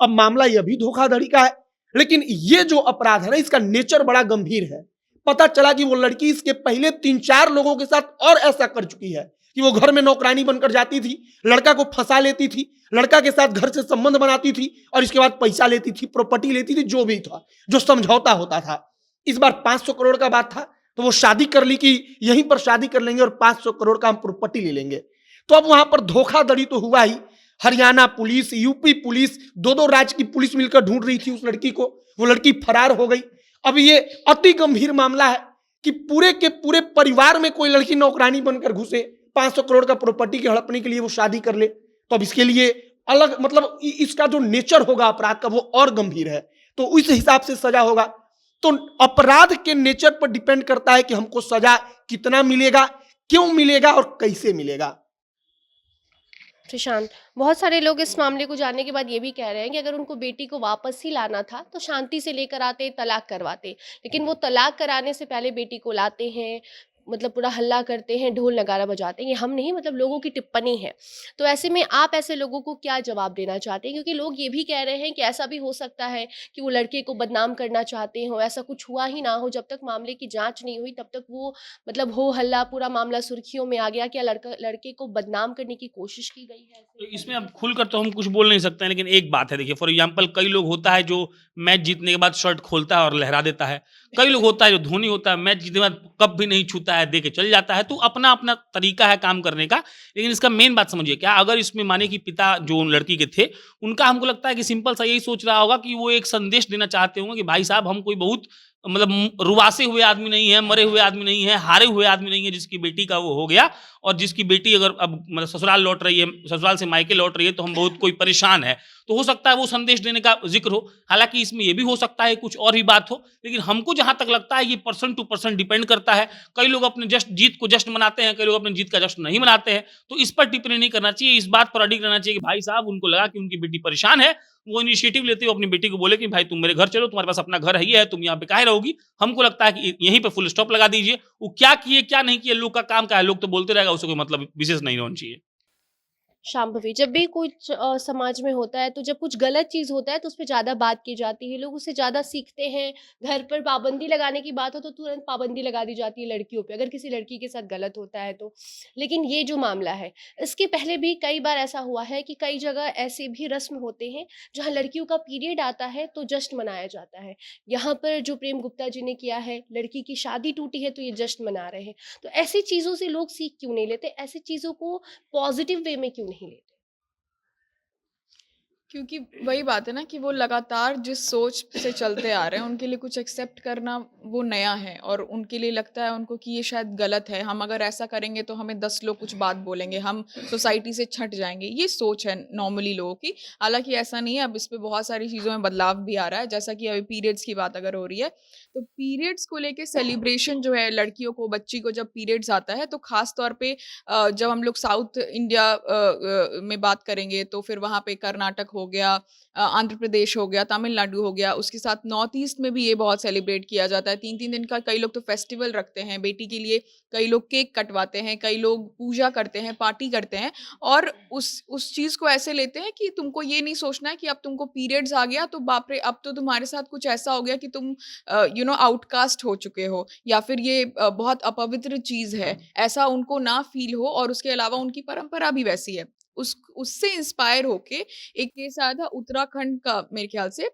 C: अब मामला यह भी धोखाधड़ी का है, लेकिन ये जो अपराध है ना, इसका नेचर बड़ा गंभीर है। पता चला कि वो लड़की इसके पहले 3-4 लोगों के साथ और ऐसा कर चुकी है कि वो घर में नौकरानी बनकर जाती थी, लड़का को फंसा लेती थी, लड़का के साथ घर से संबंध बनाती थी, और इसके बाद पैसा लेती थी, प्रॉपर्टी लेती थी, जो भी था, जो समझौता होता था। इस बार 500 करोड़ का बात था, तो वो शादी कर ली कि यहीं पर शादी कर लेंगे और 500 करोड़ का हम प्रॉपर्टी ले लेंगे। तो अब वहां पर धोखाधड़ी तो हुआ ही। हरियाणा पुलिस, यूपी पुलिस, 2-2 राज्य की पुलिस मिलकर ढूंढ रही थी उस लड़की को, वो लड़की फरार हो गई। अब ये अति गंभीर मामला है कि पूरे के पूरे परिवार में कोई लड़की नौकरानी बनकर घुसे, 500 करोड़ का प्रॉपर्टी के हड़पने के लिए वो शादी कर ले, तो अब इसके लिए अलग, मतलब इसका जो नेचर होगा अपराध का, वो और गंभीर है, तो उस हिसाब से सजा होगा। तो अपराध के नेचर पर डिपेंड करता है कि हमको सजा कितना मिलेगा, क्यों मिलेगा और कैसे मिलेगा।
E: प्रशांत, बहुत सारे लोग इस मामले को जानने के बाद ये भी कह रहे हैं कि अगर उनको बेटी को वापस ही लाना था तो शांति से लेकर आते, तलाक करवाते, लेकिन वो तलाक कराने से पहले बेटी को लाते हैं, मतलब पूरा हल्ला करते हैं, ढोल नगारा बजाते हैं, ये हम नहीं, मतलब लोगों की टिप्पणी है। तो ऐसे में आप ऐसे लोगों को क्या जवाब देना चाहते हैं? क्योंकि लोग ये भी कह रहे हैं कि ऐसा भी हो सकता है कि वो लड़के को बदनाम करना चाहते हों, ऐसा कुछ हुआ ही ना हो, जब तक मामले की जाँच नहीं हुई तब तक वो मतलब हो हल्ला, पूरा मामला सुर्खियों में आ गया। क्या लड़के को बदनाम करने की कोशिश की गई है
A: तो
E: ऐसे?
A: इसमें अब खुलकर तो हम कुछ बोल नहीं सकते हैं, लेकिन एक बात है, देखिए फॉर एग्जांपल कई लोग होता है जो मैच जीतने के बाद शर्ट खोलता है और लहरा देता है। कई लोग होता है जो धोनी होता है, मैच जीतने के बाद कप भी नहीं छूता है, दे के चल जाता है। तो अपना-अपना तरीका है काम करने का। लेकिन इसका मेन बात समझिए, क्या अगर इसमें माने कि पिता जो लड़की के थे, उनका हमको लगता है कि सिंपल सा यही सोच रहा होगा कि वो एक संदेश देना चाहते होंगे कि भाई साहब, हम कोई बहुत मतलब रुआसे हुए आदमी नहीं है, मरे हुए आदमी नहीं है, हारे हुए आदमी नहीं है, जिसकी बेटी का वो हो गया और जिसकी बेटी अगर अब मतलब ससुराल लौट रही है, ससुराल से मायके लौट रही है, तो हम बहुत कोई परेशान है। तो हो सकता है वो संदेश देने का ज़िक्र हो। हालाँकि इसमें ये भी हो सकता है कुछ और ही बात हो, लेकिन हमको जहाँ तक लगता है ये पर्सन टू पर्सन डिपेंड करता है। कई लोग अपने जीत को जश्न मनाते हैं, कई लोग अपनी जीत का जश्न नहीं मनाते हैं। तो इस पर टिप्पणी नहीं करना चाहिए, इस बात पर अडिग रहना चाहिए कि भाई साहब, उनको लगा कि उनकी बेटी परेशान है, वो इनिशिएटिव लेते हुए अपनी बेटी को बोले कि भाई तुम मेरे घर चलो, तुम्हारे पास अपना घर ही है, तुम यहाँ पे काहे रहोगी? हमको लगता है कि यहीं पे फुल स्टॉप लगा दीजिए। वो क्या किए, क्या नहीं किए, लोग का काम क्या है, लोग तो बोलते रहेगा, उससे कोई मतलब विशेष नहीं होना चाहिए।
E: शांभवी, जब भी कुछ समाज में होता है, तो जब कुछ गलत चीज़ होता है तो उस पे ज़्यादा बात की जाती है, लोग उससे ज़्यादा सीखते हैं। घर पर पाबंदी लगाने की बात हो तो तुरंत पाबंदी लगा दी जाती है लड़कियों पे, अगर किसी लड़की के साथ गलत होता है तो। लेकिन ये जो मामला है, इसके पहले भी कई बार ऐसा हुआ है कि कई जगह ऐसे भी रस्म होते हैं, जहाँ लड़कियों का पीरियड आता है तो जश्न मनाया जाता है। यहाँ पर जो प्रेम गुप्ता जी ने किया है, लड़की की शादी टूटी है तो ये जश्न मना रहे हैं। तो ऐसी चीज़ों से लोग सीख क्यों नहीं लेते? ऐसी चीज़ों को पॉज़िटिव वे में क्यों नहीं लेते?
D: क्योंकि वही बात है ना कि वो लगातार जिस सोच से चलते आ रहे हैं, उनके लिए कुछ एक्सेप्ट करना वो नया है और उनके लिए लगता है उनको कि ये शायद गलत है। हम अगर ऐसा करेंगे तो हमें 10 लोग कुछ बात बोलेंगे, हम सोसाइटी से छँट जाएँगे। ये सोच है नॉर्मली लोगों की। हालाँकि ऐसा नहीं है, अब इस पे बहुत सारी चीज़ों में बदलाव भी आ रहा है। जैसा कि अभी पीरियड्स की बात अगर हो रही है, तो पीरियड्स को लेके सेलिब्रेशन जो है, लड़कियों को, बच्ची को जब पीरियड्स आता है तो ख़ास तौर पे जब हम लोग साउथ इंडिया में बात करेंगे तो फिर वहाँ पे कर्नाटक हो गया, आंध्र प्रदेश हो गया, तमिलनाडु हो गया, उसके साथ नॉर्थ ईस्ट में भी ये बहुत सेलिब्रेट किया जाता है। 3-3 दिन का कई लोग तो फेस्टिवल रखते हैं बेटी के लिए, कई लोग केक कटवाते हैं, कई लोग पूजा करते हैं, पार्टी करते हैं और उस चीज़ को ऐसे लेते हैं कि तुमको ये नहीं सोचना है कि अब तुमको पीरियड्स आ गया तो बाप रे! अब तो तुम्हारे साथ कुछ ऐसा हो गया कि तुम आउटकास्ट हो चुके हो या फिर ये बहुत अपवित्र चीज़ है, ऐसा उनको ना फ़ील हो और उसके अलावा उनकी परंपरा भी वैसी है। उससे इंस्पायर होके एक केस आया था उत्तराखंड का मेरे ख़्याल से,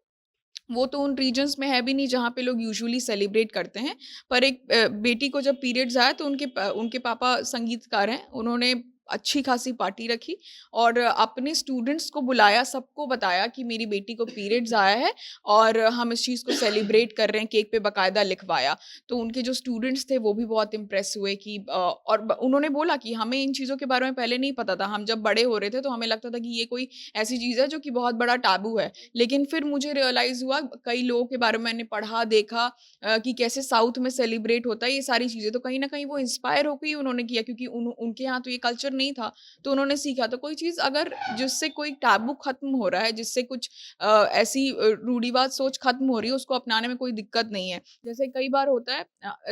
D: वो तो उन रीजन्स में है भी नहीं जहाँ पे लोग यूजुअली सेलिब्रेट करते हैं। पर एक बेटी को जब पीरियड्स आया तो उनके पापा संगीतकार हैं, उन्होंने अच्छी खासी पार्टी रखी और अपने स्टूडेंट्स को बुलाया, सबको बताया कि मेरी बेटी को पीरियड्स आया है और हम इस चीज़ को सेलिब्रेट कर रहे हैं, केक पे बाकायदा लिखवाया। तो उनके जो स्टूडेंट्स थे वो भी बहुत इम्प्रेस हुए कि उन्होंने बोला कि हमें इन चीज़ों के बारे में पहले नहीं पता था। हम जब बड़े हो रहे थे तो हमें लगता था कि ये कोई ऐसी चीज़ है जो कि बहुत बड़ा टैबू है। लेकिन फिर मुझे रियलाइज़ हुआ, कई लोगों के बारे में मैंने पढ़ा, देखा कि कैसे साउथ में सेलिब्रेट होता है ये सारी चीज़ें। तो कहीं न कहीं वो इंस्पायर होके ही उन्होंने किया, क्योंकि उनके यहाँ तो ये कल्चर नहीं था, तो उन्होंने सीखा। तो कोई चीज़ अगर जिससे कोई टैबू खत्म हो रहा है, जिससे कुछ ऐसी रूढ़िवाद सोच खत्म हो रही है, उसको अपनाने में कोई दिक्कत नहीं है। जैसे कई बार होता है,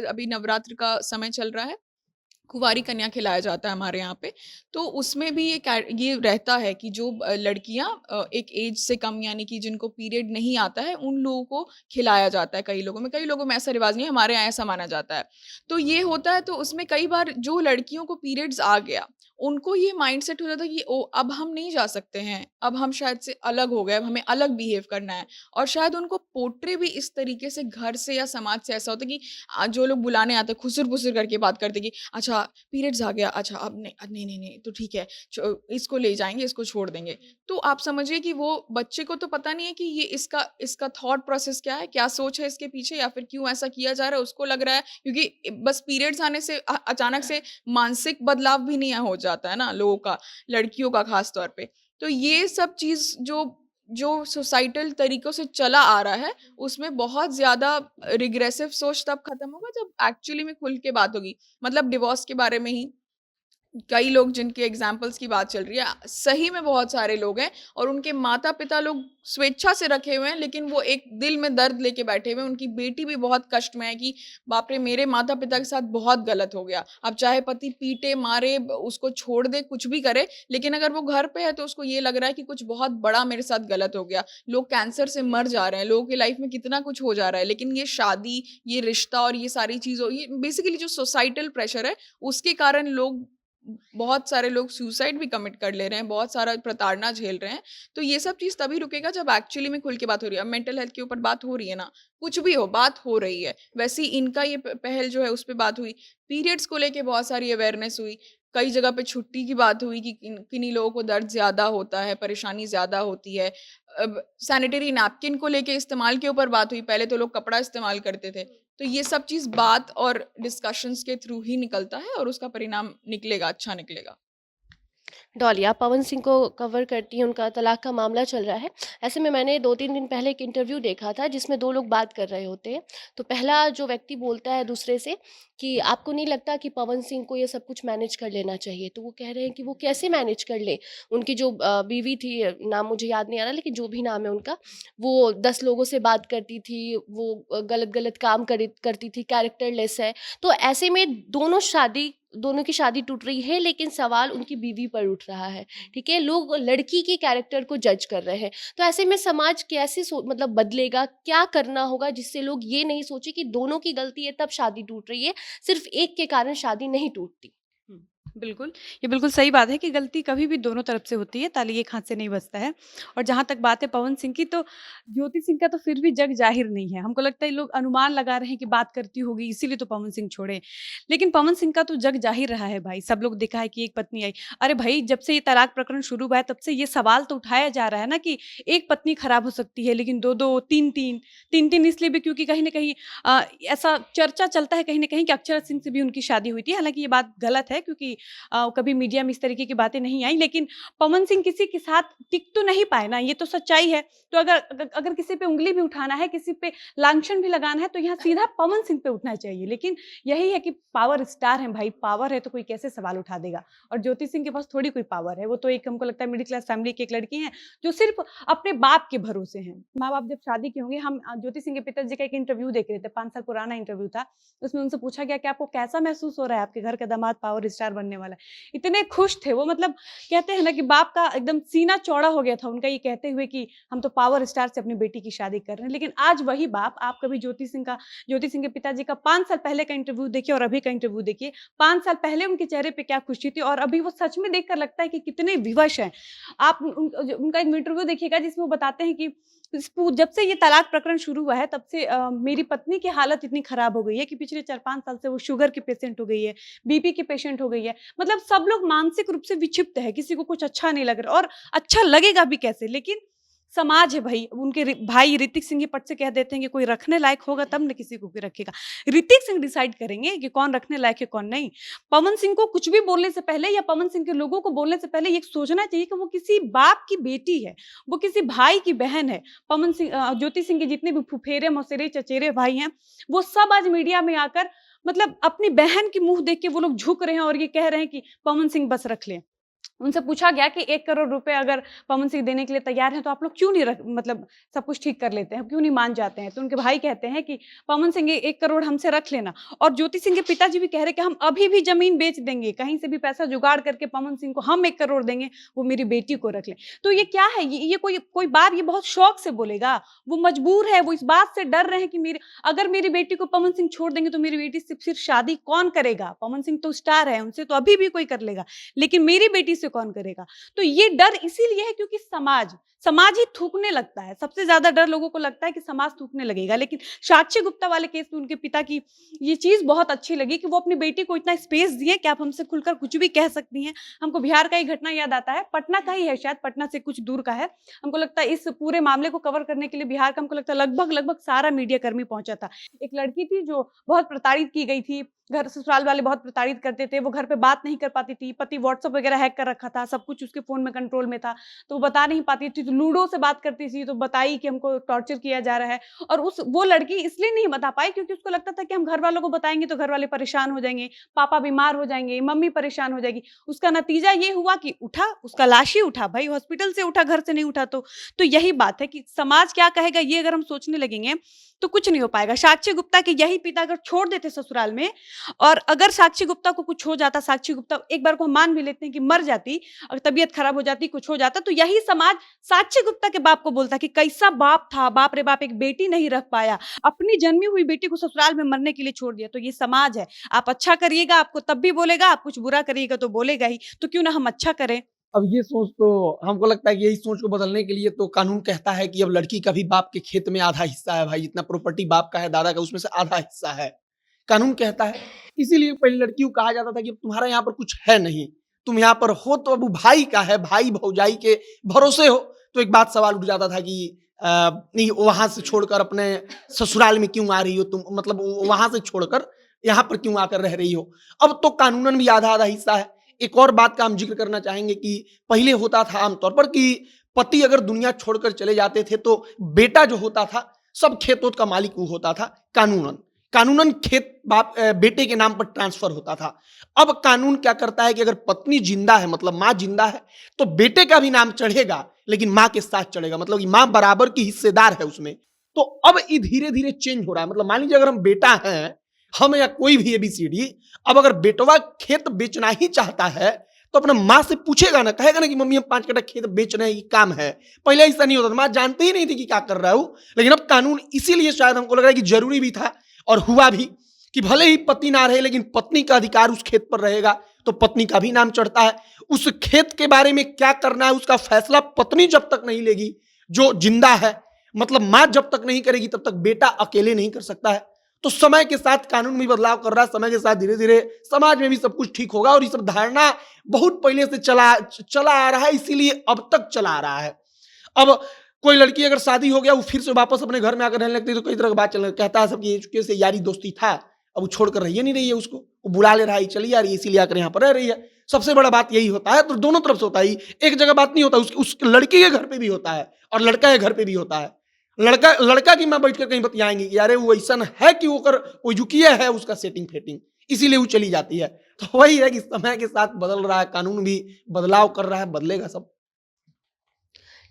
D: अभी नवरात्र का समय चल रहा है, कुँवारी कन्या खिलाया जाता है हमारे यहाँ पे। तो उसमें भी ये रहता है कि जो लड़कियाँ एक एज से कम, यानी कि जिनको पीरियड नहीं आता है, उन लोगों को खिलाया जाता है कई लोगों में। कई लोगों में ऐसा रिवाज़ नहीं है, हमारे यहाँ ऐसा माना जाता है। तो ये होता है, तो उसमें कई बार जो लड़कियों को पीरियड्स आ गया, उनको ये माइंडसेट हो जाता है कि अब हम नहीं जा सकते हैं, अब हम शायद से अलग हो गए, अब हमें अलग बिहेव करना है। और शायद उनको पोर्ट्रे भी इस तरीके से घर से या समाज से ऐसा होता है कि जो लोग बुलाने आते हैं, खुसर-फुसर करके बात करते हैं कि अच्छा पीरियड्स आ गया, अच्छा अब नहीं, तो ठीक है, इसको ले जाएँगे, इसको छोड़ देंगे। तो आप समझिए कि वो बच्चे को तो पता नहीं है कि ये इसका थॉट प्रोसेस क्या है, क्या सोच है इसके पीछे, या फिर क्यों ऐसा किया जा रहा है। उसको लग रहा है क्योंकि बस पीरियड्स आने से अचानक से मानसिक बदलाव भी नहीं हो जाता है ना लोगों का, लड़कियों का खास तौर पे। तो ये सब चीज़ जो जो सोसाइटल तरीकों से चला आ रहा है, उसमें बहुत ज़्यादा रिग्रेसिव सोच तब खत्म होगा जब एक्चुअली में खुल के बात होगी। मतलब डिवोर्स के बारे में ही कई लोग जिनके एग्जाम्पल्स की बात चल रही है, सही में बहुत सारे लोग हैं और उनके माता पिता लोग स्वेच्छा से रखे हुए हैं, लेकिन वो एक दिल में दर्द लेके बैठे हुए हैं। उनकी बेटी भी बहुत कष्ट में है कि बाप रे, मेरे माता पिता के साथ बहुत गलत हो गया। अब चाहे पति पीटे मारे, उसको छोड़ दे, कुछ भी करे, लेकिन अगर वो घर पे है तो उसको ये लग रहा है कि कुछ बहुत बड़ा मेरे साथ गलत हो गया। लोग कैंसर से मर जा रहे हैं, लोगों की लाइफ में कितना कुछ हो जा रहा है, लेकिन ये शादी, ये रिश्ता और ये सारी चीज़ों, ये बेसिकली जो सोसाइटल प्रेशर है, उसके कारण बहुत सारे लोग सुसाइड भी कमिट कर ले रहे हैं, बहुत सारा प्रताड़ना झेल रहे हैं। तो ये सब चीज़ तभी रुकेगा जब एक्चुअली में खुल के बात हो रही है। अब मेंटल हेल्थ के ऊपर बात हो रही है ना, कुछ भी हो, बात हो रही है। वैसे ही इनका ये पहल जो है उस पे बात हुई। पीरियड्स को लेके बहुत सारी अवेयरनेस हुई। कई जगह पे छुट्टी की बात हुई कि किन्हीं लोगों को दर्द ज़्यादा होता है, परेशानी ज़्यादा होती है। अब सैनिटरी नैपकिन को लेके इस्तेमाल के ऊपर बात हुई। पहले तो लोग कपड़ा इस्तेमाल करते थे। तो ये सब चीज़ बात और डिस्कशंस के थ्रू ही निकलता है और उसका परिणाम निकलेगा, अच्छा निकलेगा।
E: डॉली, आप पवन सिंह को कवर करती हैं, उनका तलाक का मामला चल रहा है। ऐसे में मैंने 2-3 दिन पहले एक इंटरव्यू देखा था जिसमें 2 लोग बात कर रहे होते हैं। तो पहला जो व्यक्ति बोलता है दूसरे से कि आपको नहीं लगता कि पवन सिंह को ये सब कुछ मैनेज कर लेना चाहिए? तो वो कह रहे हैं कि वो कैसे मैनेज कर लें? उनकी जो बीवी थी, नाम मुझे याद नहीं आ रहा, लेकिन जो भी नाम है उनका, वो 10 लोगों से बात करती थी, वो गलत-गलत काम करती थी, कैरेक्टरलेस है। तो ऐसे में दोनों की शादी टूट रही है, लेकिन सवाल उनकी बीवी पर उठ रहा है, ठीक है? लोग लड़की के कैरेक्टर को जज कर रहे हैं। तो ऐसे में समाज कैसे मतलब बदलेगा? क्या करना होगा जिससे लोग ये नहीं सोचे कि दोनों की गलती है तब शादी टूट रही है, सिर्फ एक के कारण शादी नहीं टूटती?
B: बिल्कुल, ये बिल्कुल सही बात है कि गलती कभी भी दोनों तरफ से होती है, ताली एक हाथ से नहीं बजता है। और जहाँ तक बात है पवन सिंह की, तो ज्योति सिंह का तो फिर भी जग ज़ाहिर नहीं है। हमको लगता है लोग अनुमान लगा रहे हैं कि बात करती होगी, इसीलिए तो पवन सिंह छोड़े। लेकिन पवन सिंह का तो जग ज़ाहिर रहा है भाई, सब लोग देखा है कि एक पत्नी आई। अरे भाई, जब से ये तलाक प्रकरण शुरू हुआ है, तब से ये सवाल तो उठाया जा रहा है ना कि एक पत्नी खराब हो सकती है, लेकिन 2-2, 3-3, 3-3 इसलिए भी क्योंकि कहीं न कहीं ऐसा चर्चा चलता है कहीं न कहीं कि अक्षरा सिंह से भी उनकी शादी हुई थी। हालाँकि ये बात गलत है, क्योंकि कभी मीडिया में इस तरीके की बातें नहीं आई, लेकिन पवन सिंह किसी के साथ टिक तो नहीं पाए ना, ये तो सच्चाई है। तो अगर किसी पे उंगली भी उठाना है, किसी पे लांछन भी लगाना है, तो यहाँ सीधा पवन सिंह पे उठना चाहिए। लेकिन यही है कि पावर स्टार है भाई, पावर है तो कोई कैसे सवाल उठा देगा। और ज्योति सिंह के पास थोड़ी कोई पावर है, वो तो एक, हमको लगता है, मिडिल क्लास फैमिली की एक लड़की है जो सिर्फ अपने बाप के भरोसे हैं। माँ बाप जब शादी के होंगे, हम ज्योति सिंह के पिताजी का एक इंटरव्यू देख रहे थे, 5 साल पुराना इंटरव्यू था। उसमें उनसे पूछा गया कि आपको कैसा महसूस हो रहा है, आपके घर का दामाद पावर स्टार बनने वाला है। इतने खुश थे वो, मतलब कहते हैं ना कि बाप का एकदम सीना चौड़ा हो गया था उनका, ये कहते हुए कि हम तो पावर स्टार से अपनी बेटी की शादी कर रहे हैं। लेकिन आज वही बाप, आप कभी ज्योति सिंह के पिताजी का 5 साल पहले का इंटरव्यू देखिए और अभी का इंटरव्यू देखिए। 5 साल पहले उनके चेहरे पे क्या खुशी थी, और अभी वो सच में देखकर लगता है कि कितने विवश हैं। आप उनका एक इंटरव्यू देखिएगा जिसमें वो बताते हैं कि जब से ये तलाक प्रकरण शुरू हुआ है, तब से मेरी पत्नी की हालत इतनी खराब हो गई है कि पिछले 4-5 साल से वो शुगर की पेशेंट हो गई है, बीपी की पेशेंट हो गई है। मतलब सब लोग मानसिक रूप से विक्षिप्त है, किसी को कुछ अच्छा नहीं लग रहा, और अच्छा लगेगा भी कैसे? लेकिन समाज है भाई, उनके भाई ऋतिक सिंह ही पट से कह देते हैं कि कोई रखने लायक होगा तब न किसी को कोई रखेगा। ऋतिक सिंह डिसाइड करेंगे कि कौन रखने लायक है कौन नहीं। पवन सिंह को कुछ भी बोलने से पहले, या पवन सिंह के लोगों को बोलने से पहले, ये सोचना चाहिए कि वो किसी बाप की बेटी है, वो किसी भाई की बहन है। पवन सिंह, ज्योति सिंह के जितने भी फुफेरे मौसेरे चचेरे भाई हैं, वो सब आज मीडिया में आकर मतलब अपनी बहन की मुंह देख के वो लोग झुक रहे हैं और ये कह रहे हैं कि पवन सिंह बस रख ले। उनसे पूछा गया कि 1 करोड़ रुपए अगर पवन सिंह देने के लिए तैयार हैं, तो आप लोग क्यों नहीं मतलब सब कुछ ठीक कर लेते हैं, क्यों नहीं मान जाते हैं? तो उनके भाई कहते हैं कि पवन सिंह 1 करोड़ हमसे रख लेना। और ज्योति सिंह के पिताजी भी कह रहे कि हम अभी भी जमीन बेच देंगे, कहीं से भी पैसा जुगाड़ करके पवन सिंह को हम 1 करोड़ देंगे, वो मेरी बेटी को रख ले। तो ये क्या है? ये कोई बात ये बहुत शौक से बोलेगा, वो मजबूर है, वो इस बात से डर रहे हैं कि अगर मेरी बेटी को पवन सिंह छोड़ देंगे तो मेरी बेटी से फिर शादी कौन करेगा? पवन सिंह तो स्टार है, उनसे तो अभी भी कोई कर लेगा, लेकिन मेरी बेटी से कौन करेगा? तो ये डर इसीलिए है क्योंकि समाज ही थूकने लगता है। सबसे ज्यादा डर लोगों को लगता है कि समाज थूकने लगेगा। लेकिन साक्षी गुप्ता वाले केस में उनके पिता की ये चीज बहुत अच्छी लगी कि वो अपनी बेटी को इतना स्पेस दिए कि आप हमसे खुलकर कुछ भी कह सकती हैं। हमको बिहार का ही घटना याद आता है, पटना का ही है शायद, पटना से कुछ दूर का है। हमको लगता है इस पूरे मामले को कवर करने के लिए बिहार का, हमको लगता है लगभग सारा मीडिया कर्मी पहुंचा था। एक लड़की थी जो बहुत प्रताड़ित की गई थी, घर ससुराल वाले बहुत प्रताड़ित करते थे, वो घर पे बात नहीं कर पाती थी, पति व्हाट्सएप वगैरह हैक कर रखा था, सब कुछ उसके फोन में कंट्रोल में था, तो वो बता नहीं पाती थी, तो लूडो से बात करती थी, तो बताई कि हमको टॉर्चर किया जा रहा है। और वो लड़की इसलिए नहीं बता पाई क्योंकि उसको लगता था कि हम घर वालों को बताएंगे तो घर वाले परेशान हो जाएंगे, पापा बीमार हो जाएंगे, मम्मी परेशान हो जाएगी। उसका नतीजा ये हुआ कि उठा, उसका लाश ही उठा, भाई हॉस्पिटल से उठा, घर से नहीं उठा। तो यही बात है कि समाज क्या कहेगा, ये अगर हम सोचने लगेंगे तो कुछ नहीं हो पाएगा। साक्षी गुप्ता के यही पिता अगर छोड़ देते ससुराल में, और अगर साक्षी गुप्ता को कुछ हो जाता, साक्षी गुप्ता एक बार को हम मान भी लेते हैं कि मर जाती, अगर तबीयत खराब हो जाती, कुछ हो जाता, तो यही समाज साक्षी गुप्ता के बाप को बोलता कि कैसा बाप था, बाप रे बाप, एक बेटी नहीं रख पाया, अपनी जन्मी हुई बेटी को ससुराल में मरने के लिए छोड़ दिया। तो ये समाज है, आप अच्छा करिएगा आपको तब भी बोलेगा, आप कुछ बुरा करिएगा तो बोलेगा ही, तो क्यों ना हम अच्छा करें।
C: अब ये सोच तो हमको लगता है कि यही सोच को बदलने के लिए तो कानून कहता है कि अब लड़की का भी बाप के खेत में आधा हिस्सा है भाई, जितना प्रॉपर्टी बाप का है, दादा का, उसमें से आधा हिस्सा है, कानून कहता है। इसीलिए पहले लड़कियों को कहा जाता था कि अब तुम्हारा यहाँ पर कुछ है नहीं, तुम यहाँ पर हो तो अब भाई का है, भाई भौजाई के भरोसे हो। तो एक बात सवाल उठ जाता था कि नहीं, वहां से छोड़कर अपने ससुराल में क्यों आ रही हो तुम, मतलब वहां से छोड़कर यहाँ पर क्यों आकर रह रही हो। अब तो कानूनन भी आधा आधा हिस्सा है। एक और बात का हम जिक्र करना चाहेंगे कि पहले होता था आमतौर पर कि पति अगर दुनिया छोड़कर चले जाते थे तो बेटा जो होता था सब खेतों का मालिक वो होता था। कानूनन खेत बेटे के नाम पर ट्रांसफर होता था। अब कानून क्या करता है कि अगर पत्नी जिंदा है, मतलब माँ जिंदा है, तो बेटे का भी नाम चढ़ेगा, लेकिन माँ के साथ चढ़ेगा, मतलब कि माँ बराबर की हिस्सेदार है उसमें। तो अब ये धीरे धीरे चेंज हो रहा है। मतलब मान लीजिए अगर हम बेटा हैं, हम या कोई भी ABCD, अब अगर बेटवा खेत बेचना ही चाहता है तो अपना माँ से पूछेगा ना, कहेगा ना कि मम्मी हम 5 कट्ठा खेत बेच रहे हैं, ये काम है। पहले ऐसा नहीं होता था, माँ जानते ही नहीं थी कि क्या कर रहा हूं। लेकिन अब कानून इसीलिए शायद हमको लग रहा है कि जरूरी भी था और हुआ भी कि भले ही पति ना रहे लेकिन पत्नी का अधिकार उस खेत पर रहेगा, तो पत्नी का भी नाम चढ़ता है। उस खेत के बारे में क्या करना है उसका फैसला पत्नी जब तक नहीं लेगी जो जिंदा है, मतलब माँ जब तक नहीं करेगी तब तक बेटा अकेले नहीं कर सकता है। तो समय के साथ कानून भी बदलाव कर रहा है, समय के साथ धीरे धीरे समाज में भी सब कुछ ठीक होगा। और ये सब धारणा बहुत पहले से चला आ रहा है, इसीलिए अब तक चला आ रहा है। अब कोई लड़की अगर शादी हो गया, वो फिर से वापस अपने घर में आकर रहने लगती है, तो कई तरह की बात चलने कहता है सब कि कैसे यारी दोस्ती था, अब वो छोड़कर रही नहीं रही है, उसको वो बुला ले रहा है, चली आ रही है, इसीलिए आकर यहाँ पर रह रही है। सबसे बड़ा बात यही होता है। तो दोनों तरफ से होता है, एक जगह बात नहीं होता, उस लड़की के घर पे भी होता है और लड़का के घर पे भी होता है। लड़का की माँ बैठ कर कहीं बतियाएंगे कि यारे वो ऐसा है कि वो जो किया है उसका सेटिंग फेटिंग, इसीलिए वो चली जाती है। तो वही है कि समय के साथ बदल रहा है, कानून भी बदलाव कर रहा है, बदलेगा सब।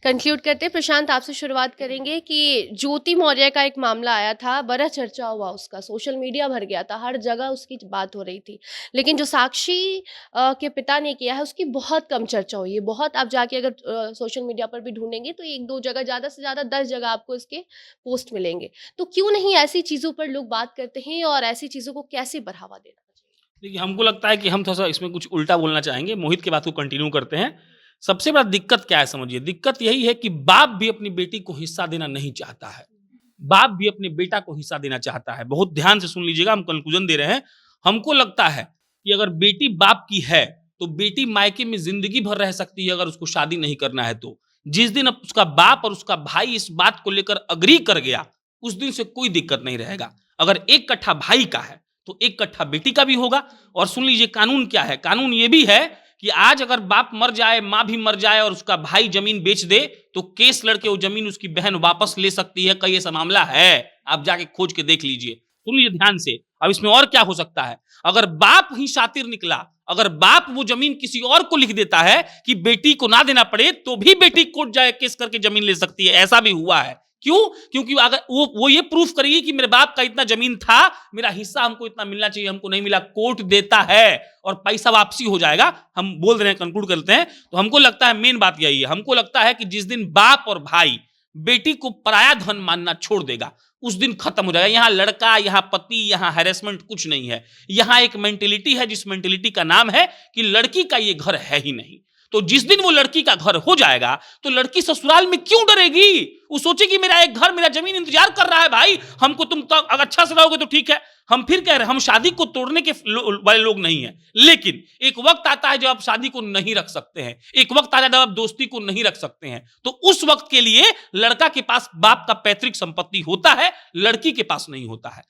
E: कंक्लूड करते हैं, प्रशांत आपसे शुरुआत करेंगे कि ज्योति मौर्य का एक मामला आया था, बड़ा चर्चा हुआ उसका, सोशल मीडिया भर गया था, हर जगह उसकी बात हो रही थी। लेकिन जो साक्षी के पिता ने किया है उसकी बहुत कम चर्चा हुई है। बहुत आप जाके अगर सोशल मीडिया पर भी ढूंढेंगे तो 1-2 जगह, ज़्यादा से ज़्यादा 10 जगह आपको इसके पोस्ट मिलेंगे। तो क्यों नहीं ऐसी चीज़ों पर लोग बात करते हैं और ऐसी चीज़ों को कैसे बढ़ावा देना चाहिए?
A: देखिए, हमको लगता है कि हम थोड़ा सा इसमें कुछ उल्टा बोलना चाहेंगे। मोहित की बात को कंटिन्यू करते हैं। सबसे बड़ा दिक्कत क्या है समझिए, दिक्कत यही है कि बाप भी अपनी बेटी को हिस्सा देना नहीं चाहता है, बाप भी अपने बेटा को हिस्सा देना चाहता है। बहुत ध्यान से सुन लीजिएगा, हम कंक्लूजन दे रहे हैं। हमको लगता है कि अगर बेटी बाप की है तो बेटी मायके में जिंदगी भर रह सकती है अगर उसको शादी नहीं करना है तो। जिस दिन अब उसका बाप और उसका भाई इस बात को लेकर अग्री कर गया, उस दिन से कोई दिक्कत नहीं रहेगा। अगर 1 कट्ठा भाई का है तो 1 कट्ठा बेटी का भी होगा। और सुन लीजिए कानून क्या है, कानून ये भी है कि आज अगर बाप मर जाए, माँ भी मर जाए और उसका भाई जमीन बेच दे तो केस लड़के वो जमीन उसकी बहन वापस ले सकती है। कई ऐसा मामला है, आप जाके खोज के देख लीजिए। सुन लीजिए ध्यान से। अब इसमें और क्या हो सकता है, अगर बाप ही शातिर निकला, अगर बाप वो जमीन किसी और को लिख देता है कि बेटी को ना देना पड़े, तो भी बेटी कोर्ट जाए केस करके जमीन ले सकती है। ऐसा भी हुआ है। क्यों? क्योंकि अगर वो ये प्रूफ करेगी कि मेरे बाप का इतना जमीन था, मेरा हिस्सा हमको इतना मिलना चाहिए, हमको नहीं मिला, कोर्ट देता है और पैसा वापसी हो जाएगा। हम बोल रहे हैं, कंक्लूड करते हैं। तो हमको लगता है मेन बात यही है। हमको लगता है कि जिस दिन बाप और भाई बेटी को पराया धन मानना छोड़ देगा, उस दिन खत्म हो जाएगा। यहाँ लड़का, यहाँ पति, यहाँ हैरेसमेंट कुछ नहीं है। यहाँ एक मेंटेलिटी है, जिस मेंटेलिटी का नाम है कि लड़की का ये घर है ही नहीं। तो जिस दिन वो लड़की का घर हो जाएगा तो लड़की ससुराल में क्यों डरेगी? वो सोचेगी मेरा एक घर, मेरा जमीन इंतजार कर रहा है भाई, हमको तुम तो अगर अच्छा से रहोगे तो ठीक है। हम फिर कह रहे हैं, हम शादी को तोड़ने के वाले लोग नहीं हैं, लेकिन एक वक्त आता है जब आप शादी को नहीं रख सकते हैं, एक वक्त आता है जब आप दोस्ती को नहीं रख सकते हैं। तो उस वक्त के लिए लड़का के पास बाप का पैतृक संपत्ति होता है, लड़की के पास नहीं होता है।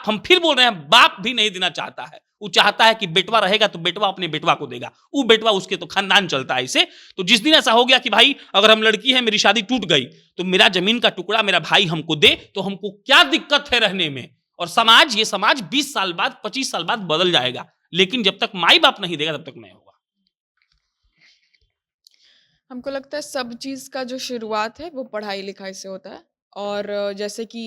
A: हम फिर बोल रहे हैं, बाप भी नहीं देना चाहता है, वो चाहता है कि बेटवा रहेगा तो बेटवा अपने बेटवा को देगा, वो बेटवा उसके तो खानदान चलता है इसे। तो जिस दिन ऐसा हो गया कि भाई अगर हम लड़की है, मेरी शादी टूट गई, तो मेरा जमीन का टुकड़ा मेरा भाई हमको दे, तो हमको क्या दिक्कत है रहने में। और समाज, ये समाज 20 साल बाद 25 साल बाद बदल जाएगा, लेकिन जब तक माई बाप नहीं देगा तब तक नहीं होगा।
D: हमको लगता है सब चीज़ का जो शुरुआत है वो पढ़ाई लिखाई से होता है। और जैसे कि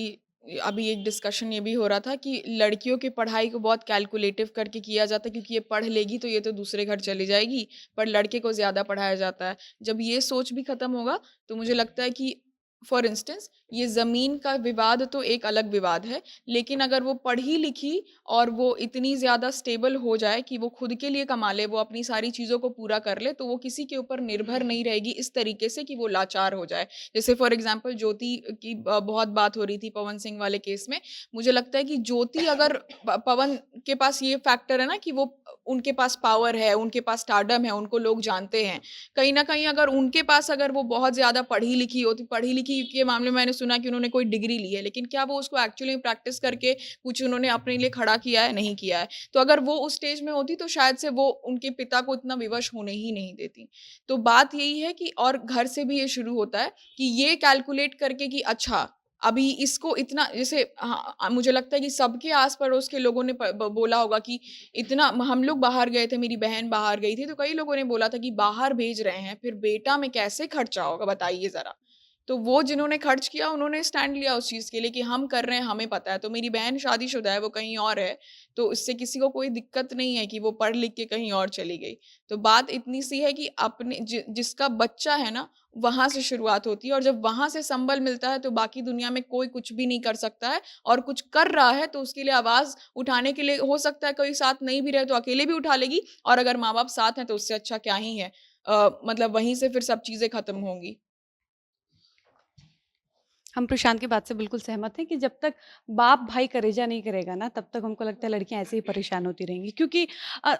D: अभी एक डिस्कशन ये भी हो रहा था कि लड़कियों की पढ़ाई को बहुत कैलकुलेटिव करके किया जाता है, क्योंकि ये पढ़ लेगी तो ये तो दूसरे घर चली जाएगी, पर लड़के को ज़्यादा पढ़ाया जाता है। जब ये सोच भी खत्म होगा तो मुझे लगता है कि फॉर इंस्टेंस ये ज़मीन का विवाद तो एक अलग विवाद है, लेकिन अगर वो पढ़ी लिखी और वो इतनी ज़्यादा स्टेबल हो जाए कि वो खुद के लिए कमा ले, वो अपनी सारी चीज़ों को पूरा कर ले, तो वो किसी के ऊपर निर्भर नहीं रहेगी इस तरीके से कि वो लाचार हो जाए। जैसे फॉर एग्जांपल ज्योति की बहुत बात हो रही थी पवन सिंह वाले केस में। मुझे लगता है कि ज्योति अगर पवन के पास ये फैक्टर है ना कि वो उनके पास पावर है, उनके पास स्टारडम है, उनको लोग जानते हैं। कहीं न कहीं अगर उनके पास अगर वो बहुत ज़्यादा पढ़ी लिखी होती, पढ़ी लिखी के मामले में मैंने सुना कि उन्होंने कोई डिग्री ली है, लेकिन क्या वो उसको एक्चुअली में प्रैक्टिस करके कुछ उन्होंने अपने लिए खड़ा किया है? नहीं किया है। तो अगर वो उस स्टेज में होती तो शायद से वो उनके पिता को इतना विवश होने ही नहीं देती। तो बात यही है कि और घर से भी ये शुरू होता है कि ये कैलकुलेट करके कि अच्छा अभी इसको इतना, जैसे हाँ, मुझे लगता है कि सबके आस-पड़ोस के लोगों ने बोला होगा कि इतना हम लोग बाहर गए थे, मेरी बहन बाहर गई थी, तो कई लोगों ने बोला था कि बाहर भेज रहे हैं, फिर बेटा में कैसे खर्चा होगा बताइए ज़रा। तो वो जिन्होंने खर्च किया उन्होंने स्टैंड लिया उस चीज़ के लिए कि हम कर रहे हैं, हमें पता है। तो मेरी बहन शादीशुदा है, वो कहीं और है, तो इससे किसी को कोई दिक्कत नहीं है कि वो पढ़ लिख के कहीं और चली गई। तो बात इतनी सी है कि अपने जिसका बच्चा है ना, वहाँ से शुरुआत होती है, और जब वहाँ से संबल मिलता है तो बाकी दुनिया में कोई कुछ भी नहीं कर सकता है। और कुछ कर रहा है तो उसके लिए आवाज़ उठाने के लिए हो सकता है कोई साथ नहीं भी रहे तो अकेले भी उठा लेगी, और अगर माँ-बाप साथ हैं तो उससे अच्छा क्या ही है। मतलब वहीं से फिर सब चीज़ें खत्म होंगी।
B: हम प्रशांत की बात से बिल्कुल सहमत हैं कि जब तक बाप भाई करेजा नहीं करेगा ना, तब तक हमको लगता है लड़कियां ऐसे ही परेशान होती रहेंगी। क्योंकि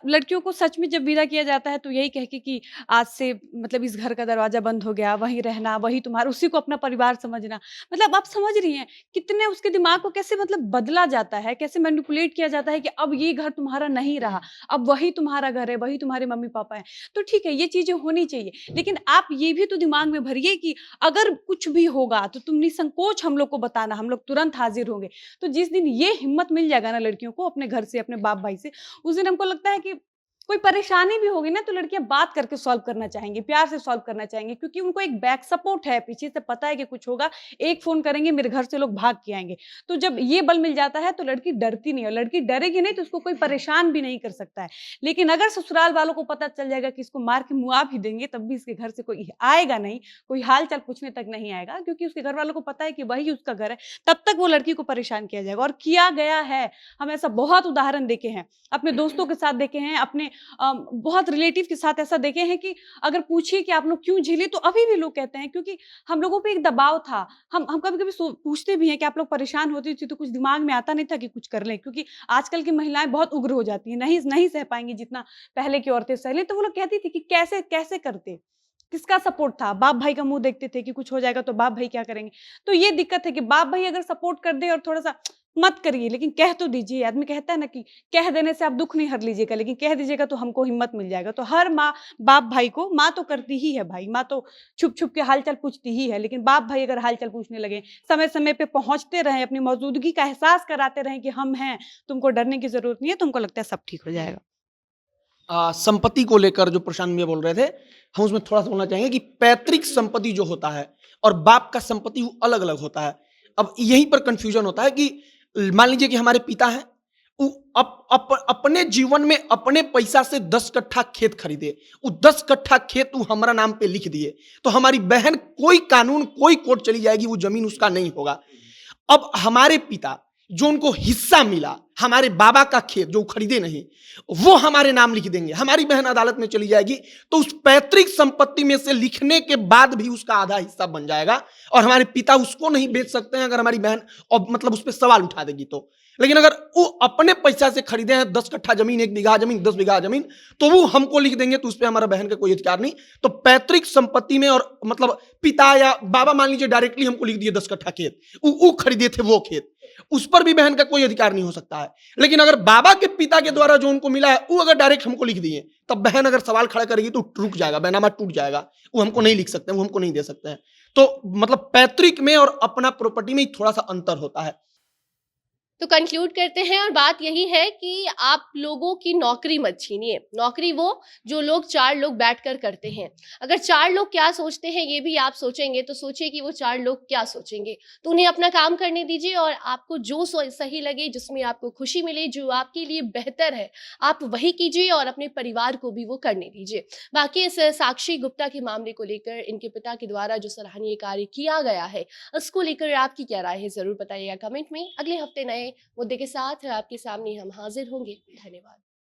B: लड़कियों को सच में जब विदा किया जाता है तो यही कह के कि आज से मतलब इस घर का दरवाजा बंद हो गया, वहीं रहना, वही तुम्हारा, उसी को अपना परिवार समझना। मतलब आप समझ रही हैं कितने उसके दिमाग को कैसे मतलब बदला जाता है, कैसे मैनिपुलेट किया जाता है कि अब ये घर तुम्हारा नहीं रहा, अब वही तुम्हारा घर है, वही तुम्हारे मम्मी पापा है। तो ठीक है, ये चीजें होनी चाहिए, लेकिन आप ये भी तो दिमाग में भरिए कि अगर कुछ भी होगा तो तुम निसंकोच हम लोग को बताना, हम लोग तुरंत हाजिर होंगे। तो जिस दिन ये हिम्मत मिल जाएगा ना लड़कियों को अपने घर से, अपने बाप भाई से, उस दिन हमको लगता है कि कोई परेशानी भी होगी ना तो लड़कियां बात करके सॉल्व करना चाहेंगी, प्यार से सॉल्व करना चाहेंगी, क्योंकि उनको एक बैक सपोर्ट है, पीछे से पता है कि कुछ होगा, एक फोन करेंगे मेरे घर से लोग भाग के आएंगे। तो जब ये बल मिल जाता है तो लड़की डरती नहीं है, लड़की डरेगी नहीं तो उसको कोई परेशान भी नहीं कर सकता है। लेकिन अगर ससुराल वालों को पता चल जाएगा कि इसको मार के मुआ भी देंगे तब भी इसके घर से कोई आएगा नहीं, कोई हाल चाल पूछने तक नहीं आएगा, क्योंकि उसके घर वालों को पता है कि वही उसका घर है, तब तक वो लड़की को परेशान किया जाएगा। और किया गया है, हम ऐसा बहुत उदाहरण देखे हैं, अपने दोस्तों के साथ देखे हैं, अपने बहुत रिलेटिव के साथ ऐसा देखे हैं कि अगर पूछिए कि आप लोग क्यों झेले तो अभी भी लोग कहते हैं क्योंकि हम लोगों पे एक दबाव था। हम कभी-कभी पूछते भी हैं कि आप लोग परेशान होती थी तो कुछ दिमाग में आता नहीं था कि कुछ कर लें, क्योंकि आजकल की महिलाएं बहुत उग्र हो जाती हैं, नहीं सह पाएंगी जितना पहले की औरतें सह लें। तो वो लोग कहती थी कि कैसे कैसे करते, किसका सपोर्ट था, बाप भाई का मुंह देखते थे कि कुछ हो जाएगा तो बाप भाई क्या करेंगे। तो ये दिक्कत है कि बाप भाई अगर सपोर्ट कर दे और थोड़ा सा मत करिए लेकिन कह तो दीजिए। आदमी कहता है ना कि कह देने से आप दुख नहीं हर लीजिएगा, लेकिन कह दीजिएगा तो हमको हिम्मत मिल जाएगा। तो हर माँ बाप भाई को, माँ तो करती ही है भाई, माँ तो छुप छुप के हालचाल पूछती ही है, लेकिन बाप भाई अगर हालचाल पूछने लगे, समय समय पे पहुंचते रहें, अपनी मौजूदगी का एहसास कराते रहें कि हम हैं, तुमको डरने की जरूरत नहीं है, तुमको लगता है सब ठीक हो जाएगा।
C: संपत्ति को लेकर जो प्रशांत भैया बोल रहे थे, हम उसमें थोड़ा सा बोलना चाहेंगे कि पैतृक संपत्ति जो होता है और बाप का संपत्ति वो अलग अलग होता है। अब यहीं पर कंफ्यूजन होता है कि मान लीजिए कि हमारे पिता हैं, वो अपने जीवन में अपने पैसा से 10 कट्ठा खेत खरीदे, वो 10 कट्ठा खेत वो हमारा नाम पे लिख दिए, तो हमारी बहन कोई कानून कोई कोर्ट चली जाएगी, वो जमीन उसका नहीं होगा। अब हमारे पिता जो उनको हिस्सा मिला, हमारे बाबा का खेत जो खरीदे नहीं, वो हमारे नाम लिख देंगे, हमारी बहन अदालत में चली जाएगी तो उस पैतृक संपत्ति में से लिखने के बाद भी उसका आधा हिस्सा बन जाएगा और हमारे पिता उसको नहीं बेच सकते हैं अगर हमारी बहन और मतलब उस पर सवाल उठा देगी तो। लेकिन अगर वो अपने पैसा से खरीदे हैं 10 कट्ठा जमीन, 1 बीघा जमीन, 10 बीघा जमीन, तो वो हमको लिख देंगे तो उस पर हमारा बहन का कोई अधिकार नहीं। तो पैतृक संपत्ति में और मतलब पिता या बाबा मान लीजिए डायरेक्टली हमको लिख दिए 10 कट्ठा खेत, वो खरीदे थे वो खेत, उस पर भी बहन का कोई अधिकार नहीं हो सकता है। लेकिन अगर बाबा के पिता के द्वारा जो उनको मिला है वो अगर डायरेक्ट हमको लिख दिए, तब बहन अगर सवाल खड़ा करेगी तो रुक जाएगा, बैनामा टूट जाएगा। वो हमको नहीं लिख सकते, वो हमको नहीं दे सकते हैं। तो मतलब पैतृक में और अपना प्रॉपर्टी में ही थोड़ा सा अंतर होता है।
E: तो कंक्लूड करते हैं और बात यही है कि आप लोगों की नौकरी मत छीनिए। नौकरी वो जो लोग 4 लोग बैठकर करते हैं। अगर 4 लोग क्या सोचते हैं ये भी आप सोचेंगे तो सोचिए कि वो 4 लोग क्या सोचेंगे। तो उन्हें अपना काम करने दीजिए और आपको जो सही लगे, जिसमें आपको खुशी मिले, जो आपके लिए बेहतर है, आप वही कीजिए और अपने परिवार को भी वो करने दीजिए। बाकी इस साक्षी गुप्ता के मामले को लेकर इनके पिता के द्वारा जो सराहनीय कार्य किया गया है, उसको लेकर आपकी क्या राय है, जरूर बताइएगा कमेंट में। अगले हफ्ते नए मुद्दे के साथ आपके सामने हम हाजिर होंगे। धन्यवाद।